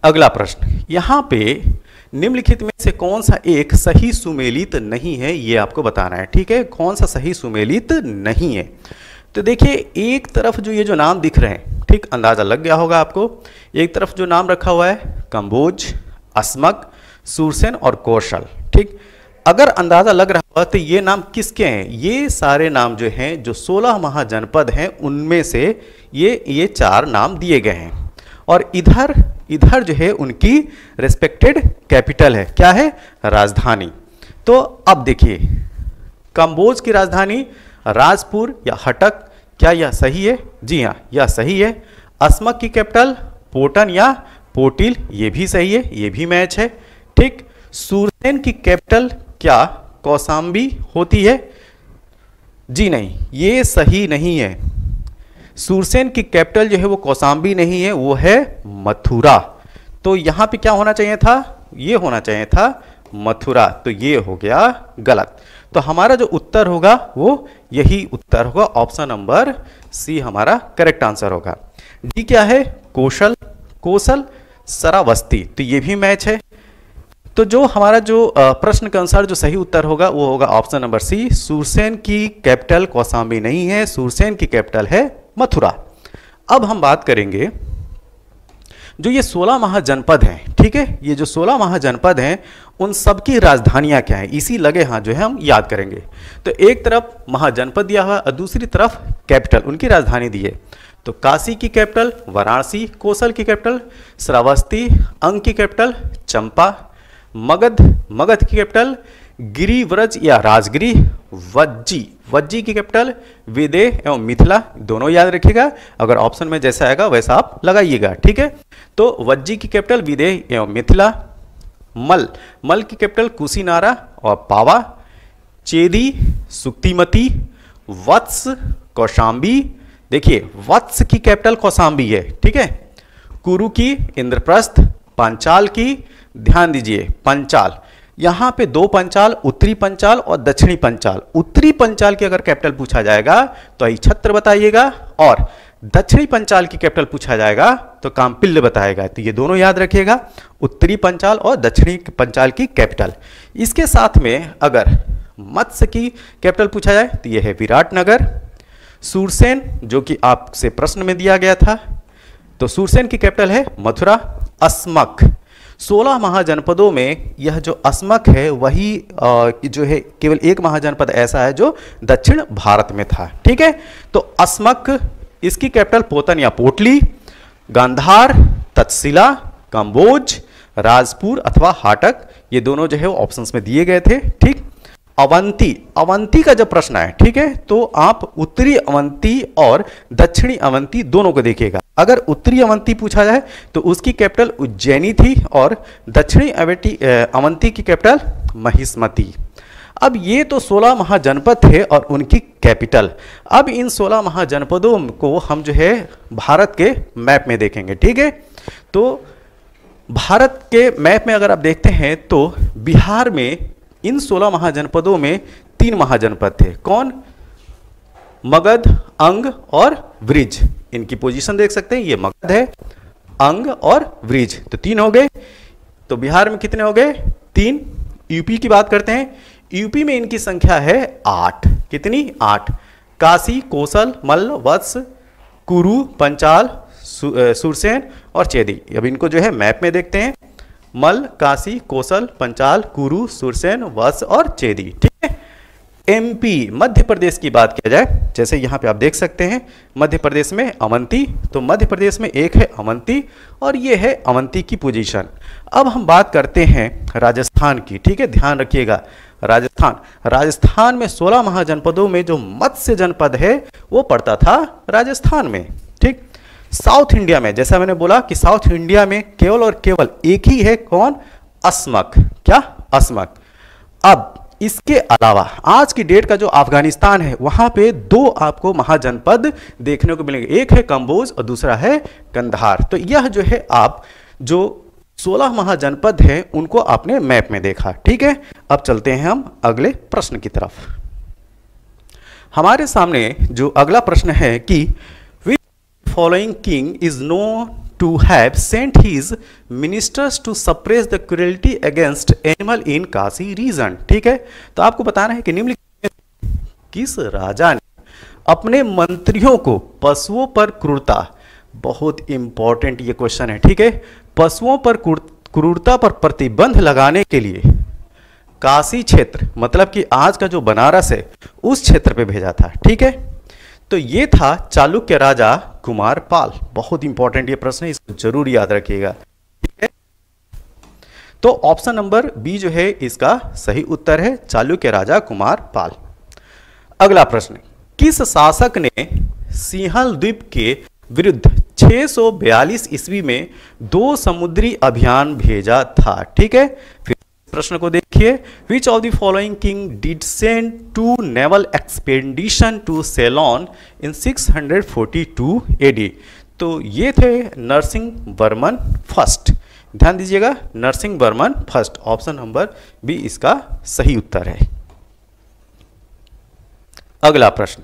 S1: अगला प्रश्न, यहां पे निम्नलिखित में से कौन सा एक सही सुमेलित नहीं है, ये आपको बताना है। ठीक है, कौन सा सही सुमेलित नहीं है। तो देखिए एक तरफ जो ये जो नाम दिख रहे हैं, ठीक, अंदाजा लग गया होगा आपको। एक तरफ जो नाम रखा हुआ है कंबोज, अस्मक, सूरसेन और कौशल। ठीक, अगर अंदाजा लग रहा हो तो ये नाम किसके हैं? ये सारे नाम जो हैं, जो 16 महाजनपद हैं उनमें से ये 4 नाम दिए गए हैं। और इधर जो है उनकी रेस्पेक्टेड कैपिटल है, क्या है? राजधानी। तो अब देखिए कंबोज की राजधानी राजपुर या हटक, क्या यह सही है? जी हाँ, यह सही है। अस्मक की कैपिटल पोटन या पोटिल, ये भी सही है, ये भी मैच है। ठीक, सूरसेन की कैपिटल क्या कौसाम्बी होती है? जी नहीं, ये सही नहीं है। सूरसेन की कैपिटल जो है वो कौसाम्बी नहीं है, वो है मथुरा। तो यहां पे क्या होना चाहिए था? ये होना चाहिए था मथुरा। तो ये हो गया गलत। तो हमारा जो उत्तर होगा वो यही उत्तर होगा, ऑप्शन नंबर सी हमारा करेक्ट आंसर होगा। डी क्या है? कौशल श्रावस्ती, तो ये भी मैच है। तो जो हमारा जो प्रश्न के अनुसार जो सही उत्तर होगा वो होगा ऑप्शन नंबर सी, सूरसेन की कैपिटल कौसाम्बी नहीं है, सूरसेन की कैपिटल है मथुरा। अब हम बात करेंगे जो ये 16 महाजनपद हैं, ठीक है, ये जो 16 महाजनपद हैं उन सबकी राजधानियां क्या हैं, इसी लगे हाथ जो है हम याद करेंगे। तो एक तरफ महाजनपद दिया हुआ और दूसरी तरफ कैपिटल, उनकी राजधानी दी है। तो काशी की कैपिटल वाराणसी, कौशल की कैपिटल श्रावस्ती, अंग की कैपिटल चंपा, मगध की कैपिटल गिरिव्रज या राजगिरी, वज्जी की कैपिटल विदेह एवं मिथिला, दोनों याद रखिएगा, अगर ऑप्शन में जैसा आएगा वैसा आप लगाइएगा। ठीक है, तो वज्जी की कैपिटल विदेह एवं मिथिला, मल की कैपिटल कुशीनारा और पावा, चेदी सुक्तिमती, वत्स कौशाम्बी, देखिए वत्स की कैपिटल कौशाम्बी है। ठीक है, कुरु की इंद्रप्रस्थ, पांचाल की, ध्यान दीजिए पंचाल, यहां पे 2 पंचाल, उत्तरी पंचाल और दक्षिणी पंचाल। उत्तरी पंचाल की अगर कैपिटल पूछा जाएगा तो छत्र बताइएगा, और दक्षिणी पंचाल की कैपिटल पूछा जाएगा तो काम्पिल्य बताएगा। तो ये दोनों याद रखिएगा, उत्तरी पंचाल और दक्षिणी पंचाल की कैपिटल। इसके साथ में अगर मत्स्य की कैपिटल पूछा जाए तो ये है विराटनगर। सूरसेन जो कि आपसे प्रश्न में दिया गया था, तो सूरसेन की कैपिटल है मथुरा। अस्मक, 16 महाजनपदों में यह जो अस्मक है वही जो है केवल एक महाजनपद ऐसा है जो दक्षिण भारत में था। ठीक है, तो अस्मक, इसकी कैपिटल पोतन या पोटली। गांधार, तक्षशिला, कंबोज, राजपुर अथवा हाटक, ये दोनों जो है वो ऑप्शंस में दिए गए थे। ठीक, अवंती, अवंती का जब प्रश्न है, ठीक है, तो आप उत्तरी अवंती और दक्षिणी अवंती दोनों को देखिएगा। अगर उत्तरी अवंती पूछा जाए तो उसकी कैपिटल उज्जैनी थी और दक्षिणी अवंती की कैपिटल महिष्मती। अब ये तो 16 महाजनपद थे और उनकी कैपिटल। अब इन 16 महाजनपदों को हम जो है भारत के मैप में देखेंगे। ठीक है, तो भारत के मैप में अगर आप देखते हैं तो बिहार में इन 16 महाजनपदों में 3 महाजनपद थे। कौन? मगध, अंग और वृज। इनकी पोजीशन देख सकते हैं, ये मगध है, अंग और वृज, तो 3 हो गए। तो बिहार में कितने हो गए? 3। यूपी की बात करते हैं, यूपी में इनकी संख्या है 8। कितनी? 8। काशी, कोसल, मल्ल, वत्स, कुरु, पंचाल, सुरसेन और चेदी। अब इनको जो है मैप में देखते हैं, मल्ल, काशी, कोसल, पंचाल, कुरु, सुरसेन, वत्स और चेदी। ठीक है। एमपी, मध्य प्रदेश की बात किया जाए, जैसे यहाँ पे आप देख सकते हैं मध्य प्रदेश में अवंती, तो मध्य प्रदेश में एक है अवंती और ये है अवंती की पोजीशन। अब हम बात करते हैं राजस्थान की। ठीक है, ध्यान रखिएगा, राजस्थान में 16 महाजनपदों में जो मत्स्य जनपद है वो पड़ता था राजस्थान में। ठीक, साउथ इंडिया में, जैसा मैंने बोला कि साउथ इंडिया में केवल और केवल एक ही है, कौन? अस्मक। क्या? अस्मक। अब इसके अलावा आज की डेट का जो अफगानिस्तान है वहां पे 2 आपको महाजनपद देखने को मिलेंगे, एक है कंबोज और दूसरा है कंधार। तो यह जो है आप जो 16 महाजनपद हैं उनको आपने मैप में देखा। ठीक है, अब चलते हैं हम अगले प्रश्न की तरफ। हमारे सामने जो अगला प्रश्न है कि following king is known to have sent his ministers to suppress the cruelty against animal in Kasi region। ठीक है, तो आपको बताना है कि निम्नलिखित में किस राजा ने अपने मंत्रियों को पशुओं पर क्रूरता, बहुत इंपॉर्टेंट ये क्वेश्चन है। ठीक है, पशुओं पर क्रूरता पर प्रतिबंध लगाने के लिए काशी क्षेत्र, मतलब कि आज का जो बनारस है, उस क्षेत्र पे भेजा था। ठीक है, तो ये था चालुक्य राजा कुमारपाल। बहुत इंपॉर्टेंट ये प्रश्न है, इसको जरूर याद रखिएगा। ठीक है, तो ऑप्शन नंबर बी जो है इसका सही उत्तर है, चालुक्य राजा कुमारपाल। अगला प्रश्न, किस शासक ने सिंहल द्वीप के विरुद्ध 642 ईस्वी में 2 समुद्री अभियान भेजा था? ठीक है, फिर प्रश्न को देखिए, which of the following king did send 2 naval expedition to Ceylon in 642 AD? तो ये थे नरसिंह वर्मन फर्स्ट। ध्यान दीजिएगा, Narasimha Varman first. Option number B इसका सही उत्तर है। अगला प्रश्न,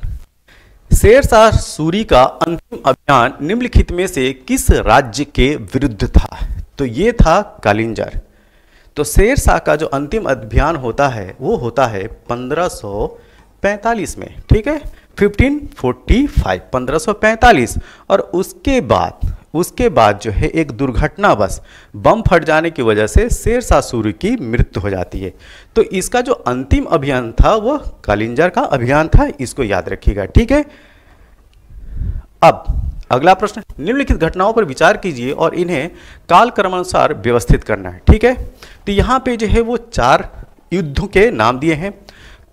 S1: शेरशाह सूरी का अंतिम अभियान निम्नलिखित में से किस राज्य के विरुद्ध था? तो ये था कालिंजर। तो शेरशाह का जो अंतिम अभियान होता है वो होता है 1545 में। ठीक है, 1545, 1545। और उसके बाद जो है एक दुर्घटना बस बम फट जाने की वजह से शेरशाह सूरी की मृत्यु हो जाती है। तो इसका जो अंतिम अभियान था वो कालिंजर का अभियान था, इसको याद रखिएगा। ठीक है, अब अगला प्रश्न, निम्नलिखित घटनाओं पर विचार कीजिए और इन्हें कालक्रमानुसार व्यवस्थित करना है। ठीक है, तो यहाँ पे जो है वो 4 युद्धों के नाम दिए हैं।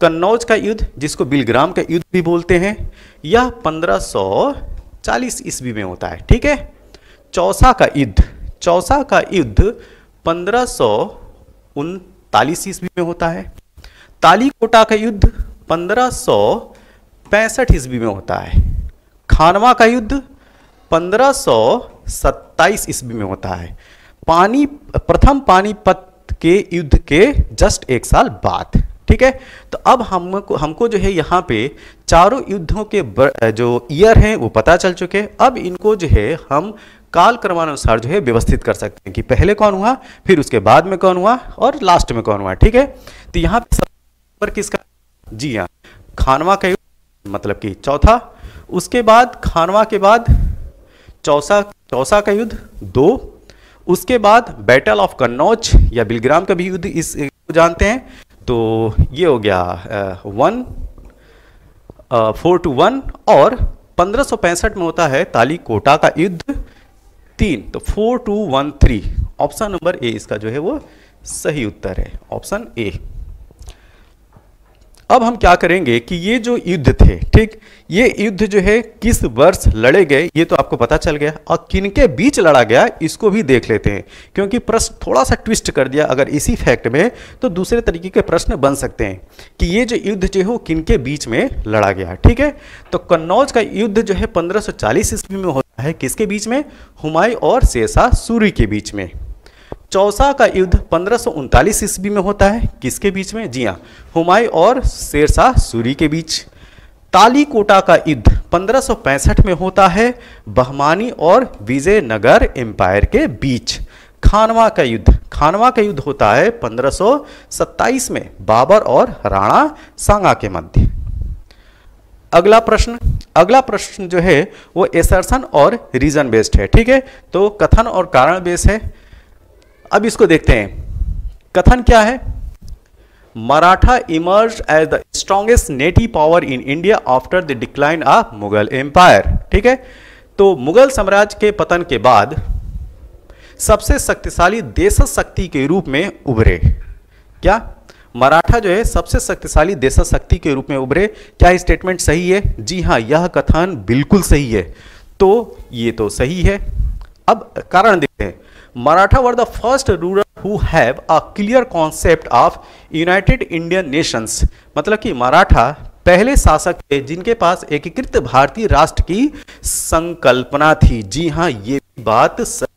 S1: कन्नौज का युद्ध, जिसको बिलग्राम का युद्ध भी बोलते हैं, यह 1540 ईस्वी में होता है। ठीक है, चौसा का युद्ध 1539 ईस्वी में होता है। तालीकोटा का युद्ध 1565 ईस्वी में होता है। खानवा का युद्ध 1527 ईस्वी में होता है। प्रथम पानीपत के युद्ध के जस्ट 1 साल बाद। ठीक है। तो अब हमको जो है यहाँ पे चारों युद्धों के जो ईयर हैं वो पता चल चुके। अब इनको जो है हम काल क्रमानुसार जो है व्यवस्थित कर सकते हैं कि पहले कौन हुआ, फिर उसके बाद में कौन हुआ और लास्ट में कौन हुआ। ठीक है, तो यहाँ पे पर किसका, जी हाँ, खानवा का युद्ध मतलब कि चौथा। उसके बाद खानवा के बाद चौसा का युद्ध 2। उसके बाद बैटल ऑफ कन्नौज या बिलग्राम का भी युद्ध इस जानते हैं, तो ये हो गया 4-1। और 1565 में होता है तालीकोटा का युद्ध 3, तो 4-2-1-3। ऑप्शन नंबर ए इसका जो है वो सही उत्तर है, ऑप्शन ए। अब हम क्या करेंगे कि ये जो युद्ध थे, ठीक, ये युद्ध जो है किस वर्ष लड़े गए ये तो आपको पता चल गया, और किनके बीच लड़ा गया इसको भी देख लेते हैं, क्योंकि प्रश्न थोड़ा सा ट्विस्ट कर दिया अगर इसी फैक्ट में, तो दूसरे तरीके के प्रश्न बन सकते हैं कि ये जो युद्ध जो है वो किनके बीच में लड़ा गया। ठीक है, तो कन्नौज का युद्ध जो है 1540 ईस्वी में होता है, किसके बीच में, हुमायूं और शेरशाह सूरी के बीच में। चौसा का युद्ध 1539 ईस्वी में होता है, किसके बीच में, जी हाँ, हुमायूं और शेरशाह सूरी के बीच। तालीकोटा का युद्ध 1565 में होता है, बहमानी और विजयनगर एम्पायर के बीच। खानवा का युद्ध होता है 1527 में, बाबर और राणा सांगा के मध्य। अगला प्रश्न जो है वो एसर्शन और रीजन बेस्ड है। ठीक है, तो कथन और कारण बेस्ड है। अब इसको देखते हैं, कथन क्या है, Maratha emerge as the strongest native power in India after the decline of Mughal empire. ठीक है, तो मुगल साम्राज्य के पतन के बाद सबसे शक्तिशाली देश शक्ति के रूप में उभरे। क्या मराठा जो है सबसे शक्तिशाली देश शक्ति के रूप में उभरे? क्या स्टेटमेंट सही है? जी हाँ, यह कथन बिल्कुल सही है, तो ये तो सही है। अब कारण देखते हैं, Maratha were the first ruler who have a clear concept of United Indian Nations, मतलब कि मराठा पहले शासक थे जिनके पास एकीकृत भारतीय राष्ट्र की संकल्पना थी। जी हाँ, ये बात सही।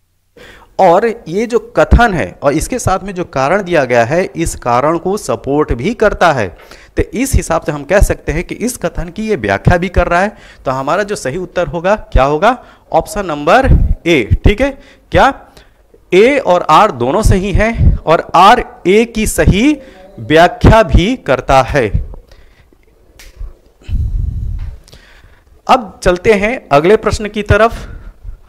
S1: और ये जो कथन है और इसके साथ में जो कारण दिया गया है, इस कारण को सपोर्ट भी करता है, तो इस हिसाब से हम कह सकते हैं कि इस कथन की ये व्याख्या भी कर रहा है। तो हमारा जो सही उत्तर होगा क्या होगा, ऑप्शन नंबर ए। ठीक है, क्या ए और आर दोनों सही हैं, और आर ए की सही व्याख्या भी करता है। अब चलते हैं अगले प्रश्न की तरफ।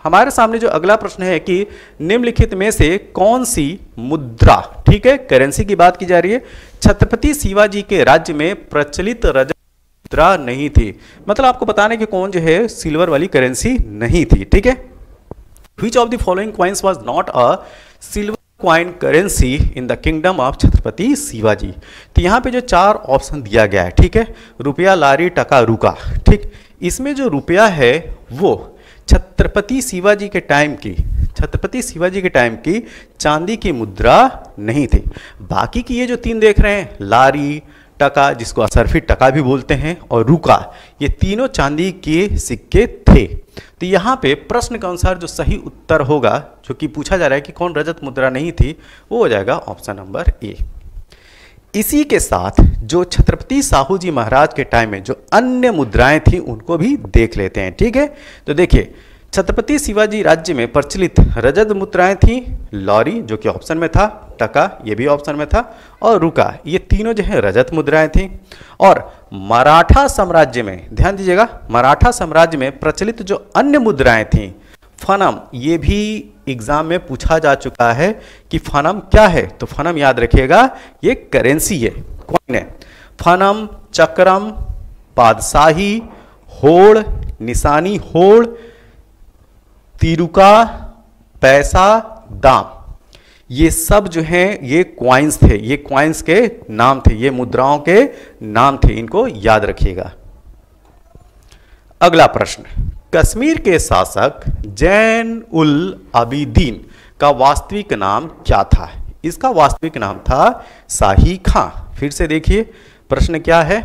S1: हमारे सामने जो अगला प्रश्न है कि निम्नलिखित में से कौन सी मुद्रा, ठीक है, करेंसी की बात की जा रही है, छत्रपति शिवाजी के राज्य में प्रचलित रजत मुद्रा नहीं थी। मतलब आपको बताने कि कौन जो है सिल्वर वाली करेंसी नहीं थी। ठीक है, Which of the following coins was not a silver coin currency in the kingdom of Chhatrapati Shivaji? तो यहाँ पे जो 4 ऑप्शन दिया गया है, ठीक है, रुपया, लारी, टका, रुका। ठीक, इसमें जो रुपया है वो छत्रपति शिवाजी के टाइम की चांदी की मुद्रा नहीं थी। बाकी की ये जो 3 देख रहे हैं, लारी, टका, जिसको असरफी टका भी बोलते हैं, और रुका, ये तीनों चांदी के सिक्के थे। तो यहाँ पे प्रश्न के अनुसार जो सही उत्तर होगा, जो कि पूछा जा रहा है कि कौन रजत मुद्रा नहीं थी, वो हो जाएगा ऑप्शन नंबर ए। इसी के साथ जो छत्रपति साहू जी महाराज के टाइम में जो अन्य मुद्राएं थी उनको भी देख लेते हैं। ठीक है, तो देखिए, छत्रपति शिवाजी राज्य में प्रचलित रजत मुद्राएं थी, लॉरी जो कि ऑप्शन में था, टका ये भी ऑप्शन में था, और रुका, ये तीनों जो है रजत मुद्राएं थी। और मराठा साम्राज्य में, ध्यान दीजिएगा, मराठा साम्राज्य में प्रचलित जो अन्य मुद्राएं थी, फनम, ये भी एग्जाम में पूछा जा चुका है कि फनम क्या है, तो फनम याद रखिएगा, ये करेंसी है, कॉइन है। फनम, चक्रम, पादशाही, होड़, निशानी होड़, तिरुका, पैसा, दाम, ये सब जो हैं ये क्वाइंस थे, ये क्वाइंस के नाम थे, ये मुद्राओं के नाम थे, इनको याद रखिएगा। अगला प्रश्न, कश्मीर के शासक जैन उल आबिदीन का वास्तविक नाम क्या था? इसका वास्तविक नाम था शाही खां। फिर से देखिए प्रश्न क्या है,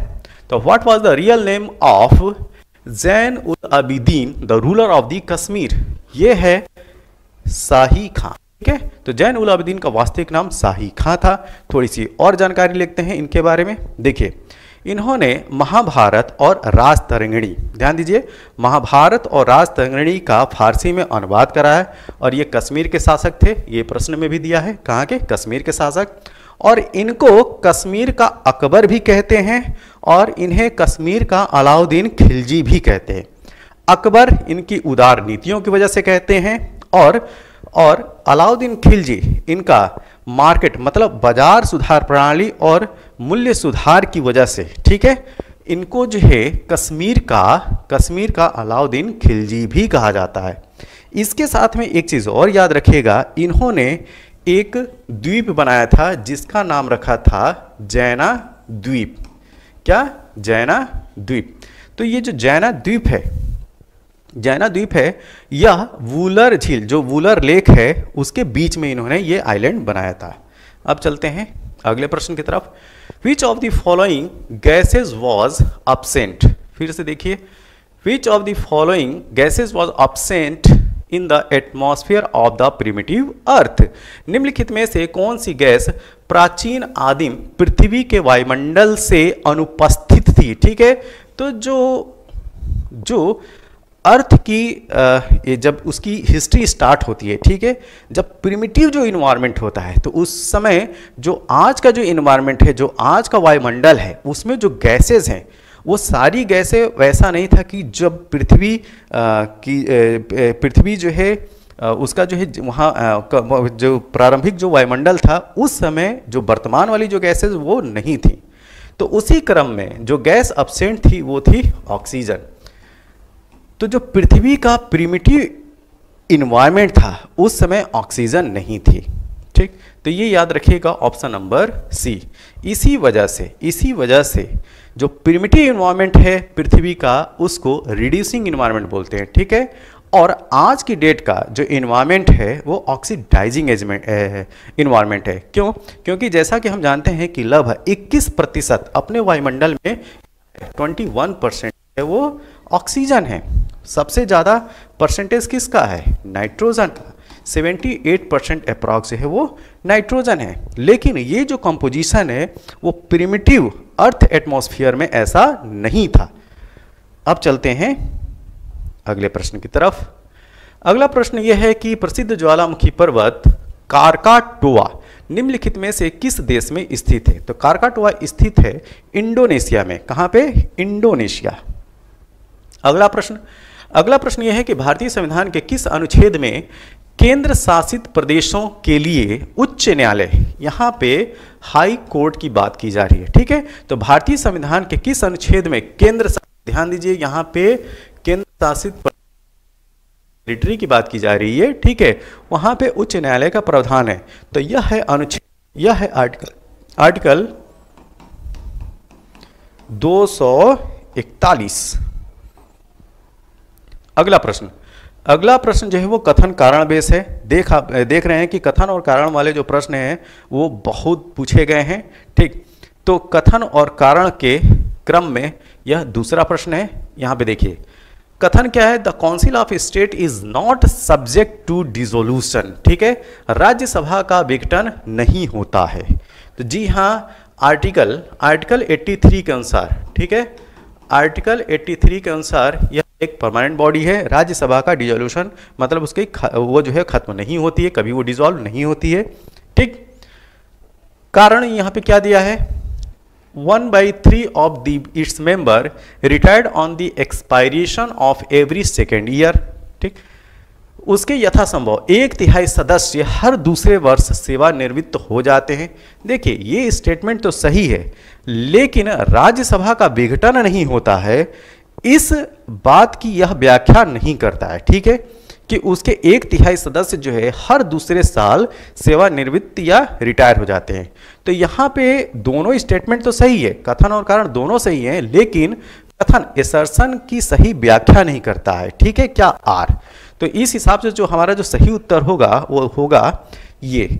S1: तो what was the real name of Zain ul Abidin the ruler of the Kashmir? ये है शाही खां। ठीक है। तो जैन उल आबिदीन का वास्तविक नाम शाही खां था। थोड़ी सी और जानकारी लेते हैं इनके बारे में। देखिए, इन्होंने महाभारत और राजतरंगिणी, ध्यान दीजिए, महाभारत और राजतरंगिणी का फारसी में अनुवाद करा है। और ये कश्मीर के शासक थे, ये प्रश्न में भी दिया है, कहाँ के? कश्मीर के शासक। और इनको कश्मीर का अकबर भी कहते हैं और इन्हें कश्मीर का अलाउद्दीन खिलजी भी कहते हैं। अकबर इनकी उदार नीतियों की वजह से कहते हैं और अलाउद्दीन खिलजी इनका मार्केट मतलब बाजार सुधार प्रणाली और मूल्य सुधार की वजह से, ठीक है, इनको जो है कश्मीर का अलाउद्दीन खिलजी भी कहा जाता है। इसके साथ में एक चीज़ और याद रखिएगा, इन्होंने एक द्वीप बनाया था जिसका नाम रखा था जैना द्वीप। क्या? जैना द्वीप। तो ये जो जैना द्वीप है, यह वूलर झील, जो वूलर लेक है, उसके बीच में इन्होंने ये आइलैंड बनाया था। अब चलते हैं अगले प्रश्न की तरफ। Which of the following gases was absent? फिर से देखिए, which of the following gases was absent in the atmosphere of the primitive earth? निम्नलिखित में से कौन सी गैस प्राचीन आदिम पृथ्वी के वायुमंडल से अनुपस्थित थी? ठीक है, तो जो अर्थ की जब उसकी हिस्ट्री स्टार्ट होती है, ठीक है, जब प्रिमिटिव जो इन्वायरमेंट होता है, तो उस समय जो आज का जो इन्वायरमेंट है, जो आज का वायुमंडल है, उसमें जो गैसेज हैं वो सारी गैसें वैसा नहीं था कि जब पृथ्वी जो है उसका जो है वहाँ जो प्रारंभिक जो वायुमंडल था, उस समय जो वर्तमान वाली जो गैसेज वो नहीं थी। तो उसी क्रम में जो गैस अब्सेंट थी वो थी ऑक्सीजन। तो जो पृथ्वी का प्रिमिटिव इन्वायरमेंट था उस समय ऑक्सीजन नहीं थी। ठीक, तो ये याद रखिएगा, ऑप्शन नंबर सी। इसी वजह से जो प्रिमिटिव इन्वायरमेंट है पृथ्वी का, उसको रिड्यूसिंग इन्वायरमेंट बोलते हैं। ठीक है, और आज की डेट का जो इन्वायरमेंट है वो ऑक्सीडाइजिंग इन्वायरमेंट है। क्यों? क्योंकि जैसा कि हम जानते हैं कि लगभग 21% अपने वायुमंडल में 21% है वो ऑक्सीजन है। सबसे ज़्यादा परसेंटेज किसका है? नाइट्रोजन का। 78% अप्रॉक्स है वो नाइट्रोजन है। लेकिन ये जो कंपोजिशन है वो प्रिमिटिव अर्थ एटमॉस्फेयर में ऐसा नहीं था। अब चलते हैं अगले प्रश्न की तरफ। अगला प्रश्न यह है कि प्रसिद्ध ज्वालामुखी पर्वत कारकाटोआ निम्नलिखित में से किस देश में स्थित है? तो कारकाटोआ स्थित है इंडोनेशिया में। कहाँ पे? इंडोनेशिया। अगला प्रश्न यह है कि भारतीय संविधान के किस अनुच्छेद में केंद्र शासित प्रदेशों के लिए उच्च न्यायालय, यहाँ पे हाई कोर्ट की बात की जा रही है। ठीक है, तो भारतीय संविधान के किस अनुच्छेद में केंद्र, ध्यान दीजिए, यहाँ पे केंद्र शासित टेरिटरी की बात की जा रही है। ठीक है, वहाँ पे उच्च न्यायालय का प्रावधान है। तो यह है अनुच्छेद, यह है आर्टिकल 241। अगला प्रश्न जो है वो कथन कारण बेस है। देख रहे हैं कि कथन और कारण वाले जो प्रश्न हैं वो बहुत पूछे गए हैं। ठीक, तो कथन और कारण के क्रम में यह दूसरा प्रश्न है। यहाँ पे देखिए, कथन क्या है? The council of state is not subject to dissolution. ठीक है, राज्यसभा का विघटन नहीं होता है। तो जी हाँ, आर्टिकल 83 के अनुसार, ठीक है, आर्टिकल 83 के अनुसार यह एक परमानेंट बॉडी है। राज्यसभा का डिसोल्यूशन मतलब उसकी वो जो है खत्म नहीं होती है, कभी वो डिसॉल्व नहीं होती है। ठीक, कारण यहाँ पे क्या दिया है? 1/3 of the its member retired on the expiration of every second year. ठीक, उसके यथासंभव 1/3 सदस्य हर दूसरे वर्ष सेवानिवृत्त हो जाते हैं। देखिए, ये स्टेटमेंट तो सही है, लेकिन राज्यसभा का विघटन नहीं होता है, इस बात की यह व्याख्या नहीं करता है। ठीक है, कि उसके 1/3 सदस्य जो है हर दूसरे साल सेवानिवृत्त या रिटायर हो जाते हैं। तो यहाँ पे दोनों स्टेटमेंट तो सही है, कथन और कारण दोनों सही हैं, लेकिन कथन असर्शन की सही व्याख्या नहीं करता है। ठीक है, क्या? आर। तो इस हिसाब से जो हमारा जो सही उत्तर होगा वो होगा ये,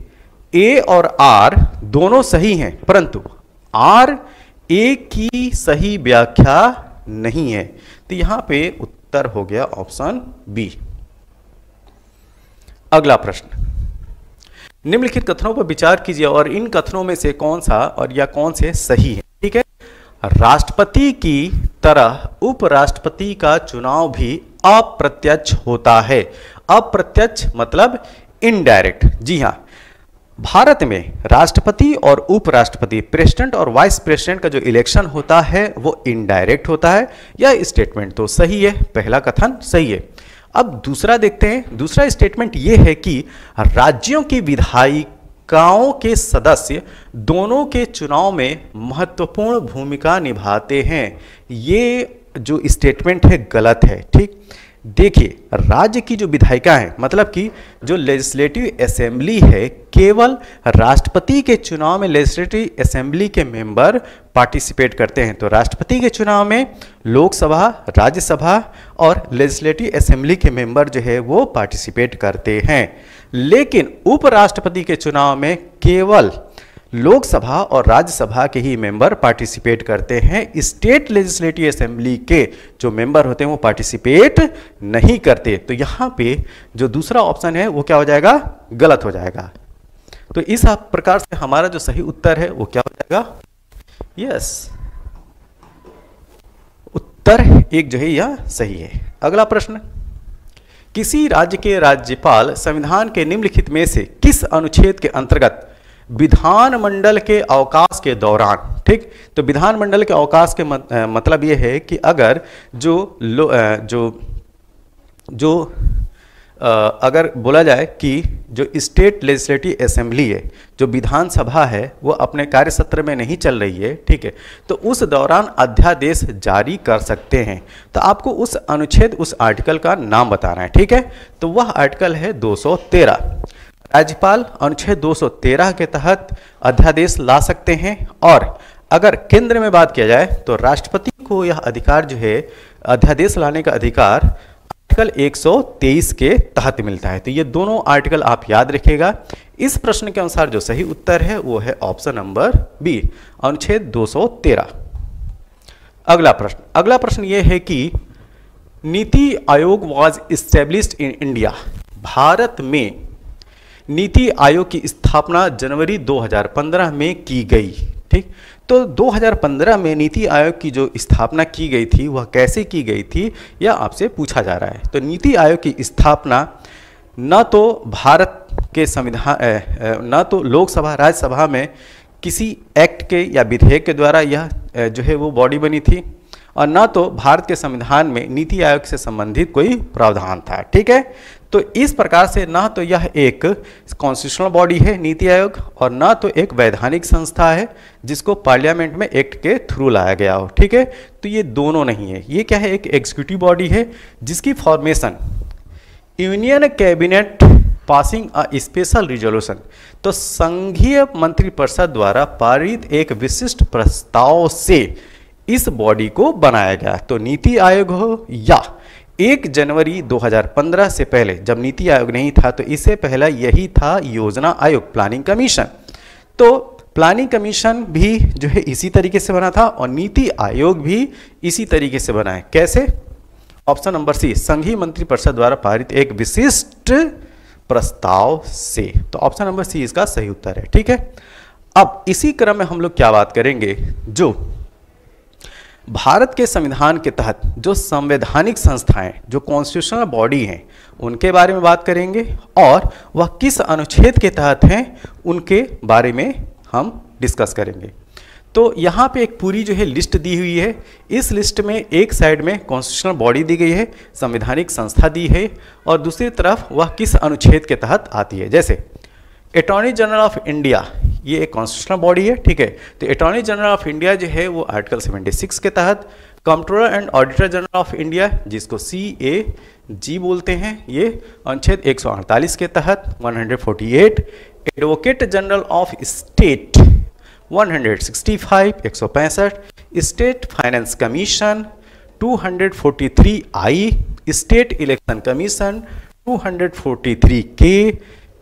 S1: ए और आर दोनों सही हैं, परंतु आर ए की सही व्याख्या नहीं है। तो यहां पे उत्तर हो गया ऑप्शन बी। अगला प्रश्न, निम्नलिखित कथनों पर विचार कीजिए और इन कथनों में से कौन सा और या कौन से सही है। ठीक है, राष्ट्रपति की तरह उपराष्ट्रपति का चुनाव भी अप्रत्यक्ष होता है। अप्रत्यक्ष मतलब इनडायरेक्ट। जी हां, भारत में राष्ट्रपति और उपराष्ट्रपति, प्रेसिडेंट और वाइस प्रेसिडेंट का जो इलेक्शन होता है वो इनडायरेक्ट होता है। यह स्टेटमेंट तो सही है, पहला कथन सही है। अब दूसरा देखते हैं। दूसरा स्टेटमेंट ये है कि राज्यों की विधायिकाओं के सदस्य दोनों के चुनाव में महत्वपूर्ण भूमिका निभाते हैं। ये जो स्टेटमेंट है गलत है। ठीक, देखिए, राज्य की जो विधायिका है, मतलब कि जो लेजिस्लेटिव असेंबली है, केवल राष्ट्रपति के चुनाव में लेजिस्लेटिव असेंबली के मेंबर पार्टिसिपेट करते हैं। तो राष्ट्रपति के चुनाव में लोकसभा, राज्यसभा और लेजिस्लेटिव असेंबली के मेंबर जो है वो पार्टिसिपेट करते हैं। लेकिन उपराष्ट्रपति के चुनाव में केवल लोकसभा और राज्यसभा के ही मेंबर पार्टिसिपेट करते हैं। स्टेट लेजिस्लेटिव असेंबली के जो मेंबर होते हैं वो पार्टिसिपेट नहीं करते। तो यहाँ पे जो दूसरा ऑप्शन है वो क्या हो जाएगा, गलत हो जाएगा। तो इस प्रकार से हमारा जो सही उत्तर है वो क्या हो जाएगा, यस, उत्तर एक जो है यह सही है। अगला प्रश्न, किसी राज्य के राज्यपाल संविधान के निम्नलिखित में से किस अनुच्छेद के अंतर्गत विधानमंडल के अवकाश के दौरान, ठीक, तो विधानमंडल के अवकाश के मतलब यह है कि अगर अगर बोला जाए कि जो स्टेट लेजिस्लेटिव असेंबली है, जो विधानसभा है, वो अपने कार्य सत्र में नहीं चल रही है, ठीक है, तो उस दौरान अध्यादेश जारी कर सकते हैं। तो आपको उस अनुच्छेद, उस आर्टिकल का नाम बताना है। ठीक है, तो वह आर्टिकल है 213। राज्यपाल अनुच्छेद 213 के तहत अध्यादेश ला सकते हैं। और अगर केंद्र में बात किया जाए तो राष्ट्रपति को यह अधिकार जो है, अध्यादेश लाने का अधिकार आर्टिकल 123 के तहत मिलता है। तो ये दोनों आर्टिकल आप याद रखिएगा। इस प्रश्न के अनुसार जो सही उत्तर है वो है ऑप्शन नंबर बी, अनुच्छेद 213। अगला प्रश्न ये है कि NITI Aayog was established in India. Bharat में नीति आयोग की स्थापना जनवरी 2015 में की गई। ठीक, तो 2015 में नीति आयोग की जो स्थापना की गई थी वह कैसे की गई थी, यह आपसे पूछा जा रहा है। तो नीति आयोग की स्थापना न तो भारत के संविधान, न तो लोकसभा राज्यसभा में किसी एक्ट के या विधेयक के द्वारा यह जो है वो बॉडी बनी थी, और न तो भारत के संविधान में नीति आयोग से संबंधित कोई प्रावधान था। ठीक है, तो इस प्रकार से ना तो यह एक कॉन्स्टिट्यूशनल बॉडी है नीति आयोग, और ना तो एक वैधानिक संस्था है जिसको पार्लियामेंट में एक्ट के थ्रू लाया गया हो। ठीक है, तो ये दोनों नहीं है। ये क्या है, एक एग्जीक्यूटिव बॉडी है जिसकी formation union cabinet passing a special resolution, तो संघीय मंत्रिपरिषद द्वारा पारित एक विशिष्ट प्रस्ताव से इस बॉडी को बनाया गया। तो नीति आयोग हो या 1 जनवरी 2015 से पहले जब नीति आयोग नहीं था, तो इससे पहले यही था योजना आयोग, प्लानिंग कमीशन। तो प्लानिंग कमीशन भी जो है इसी तरीके से बना था और नीति आयोग भी इसी तरीके से बना है। कैसे? ऑप्शन नंबर सी, संघीय मंत्रिपरिषद द्वारा पारित एक विशिष्ट प्रस्ताव से। तो ऑप्शन नंबर सी इसका सही उत्तर है। ठीक है, अब इसी क्रम में हम लोग क्या बात करेंगे, जो भारत के संविधान के तहत जो संवैधानिक संस्थाएं, जो कॉन्स्टिट्यूशनल बॉडी हैं, उनके बारे में बात करेंगे और वह किस अनुच्छेद के तहत हैं उनके बारे में हम डिस्कस करेंगे। तो यहाँ पे एक पूरी जो है लिस्ट दी हुई है। इस लिस्ट में एक साइड में कॉन्स्टिट्यूशनल बॉडी दी गई है, संवैधानिक संस्था दी है, और दूसरी तरफ वह किस अनुच्छेद के तहत आती है। जैसे अटॉर्नी जनरल ऑफ इंडिया, ये एक कॉन्स्टिट्यूशनल बॉडी है। ठीक है, तो अटॉर्नी जनरल ऑफ इंडिया जो है वो आर्टिकल 76 के तहत, controller and auditor general of India जिसको CAG बोलते हैं, ये अनुच्छेद 148 के तहत 148, advocate general of state 165 165, state finance commission 243I, state election commission 243K,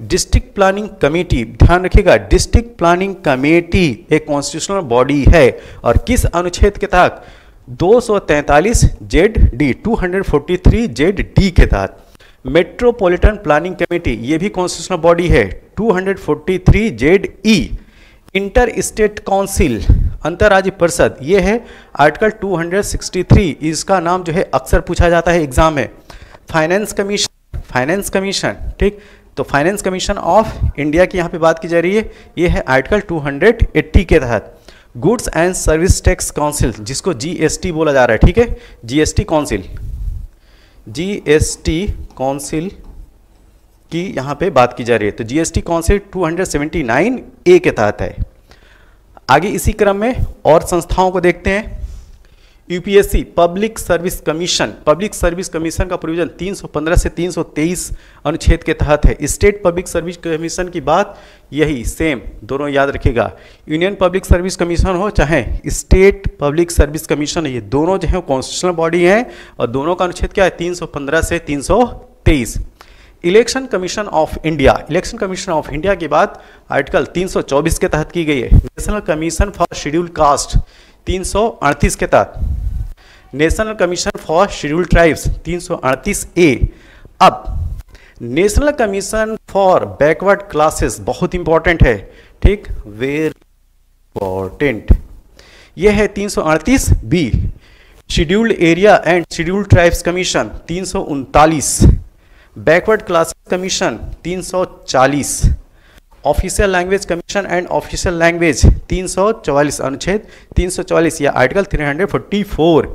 S1: district planning committee, ध्यान रखिएगा डिस्ट्रिक्ट प्लानिंग कमेटी एक कॉन्स्टिट्यूशनल बॉडी है और किस अनुच्छेद के तहत 243ZD 243ZD के तहत, मेट्रोपॉलिटन प्लानिंग कमेटी, ये भी कॉन्स्टिट्यूशनल बॉडी है। 243 ZE इंटर स्टेट काउंसिल, अंतर्राज्यीय परिषद, ये है आर्टिकल 263। इसका नाम जो है अक्सर पूछा जाता है एग्जाम में। फाइनेंस कमीशन, ठीक, तो फाइनेंस कमीशन ऑफ इंडिया की यहाँ पे बात की जा रही है, ये है आर्टिकल 280 के तहत। Goods and service tax council, जिसको GST बोला जा रहा है, ठीक है, GST काउंसिल की यहाँ पे बात की जा रही है। तो GST काउंसिल 279A के तहत है। आगे इसी क्रम में और संस्थाओं को देखते हैं। UPSC पब्लिक सर्विस कमीशन का प्रोविजन 315 से 323 अनुच्छेद के तहत है। स्टेट पब्लिक सर्विस कमीशन की बात यही सेम, दोनों याद रखिएगा। यूनियन पब्लिक सर्विस कमीशन हो चाहे स्टेट पब्लिक सर्विस कमीशन, ये दोनों जो है कॉन्स्टिट्यूशनल बॉडी हैं और दोनों का अनुच्छेद क्या है, 315 से 323। इलेक्शन कमीशन ऑफ इंडिया की बात आर्टिकल 324 के तहत की गई है। National commission for schedule caste 338 के तहत। National commission for schedule tribes 338A। अब national commission for backward classes बहुत इंपॉर्टेंट है, ठीक, वेरी इंपॉर्टेंट, यह है 338B। Scheduled area and scheduled tribes commission 339। Backward classes commission 340। Official language commission and official language 344, अनुच्छेद 344 या आर्टिकल 344,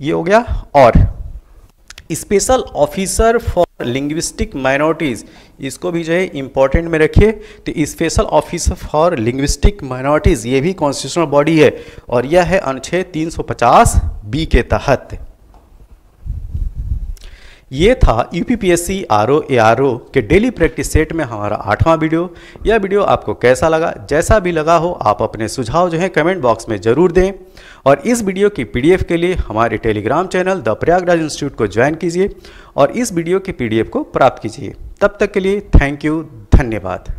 S1: ये हो गया। और special officer for linguistic minorities, इसको भी जो है इंपॉर्टेंट में रखिए। तो special officer for linguistic minorities, ये भी कॉन्स्टिट्यूशनल बॉडी है और यह है अनुच्छेद 350B के तहत। ये था UPPSC RO ARO के डेली प्रैक्टिस सेट में हमारा 8वां वीडियो। यह वीडियो आपको कैसा लगा, जैसा भी लगा हो आप अपने सुझाव जो है कमेंट बॉक्स में ज़रूर दें। और इस वीडियो की PDF के लिए हमारे Telegram channel the Prayagraj institute को ज्वाइन कीजिए और इस वीडियो की PDF को प्राप्त कीजिए। तब तक के लिए थैंक यू, धन्यवाद।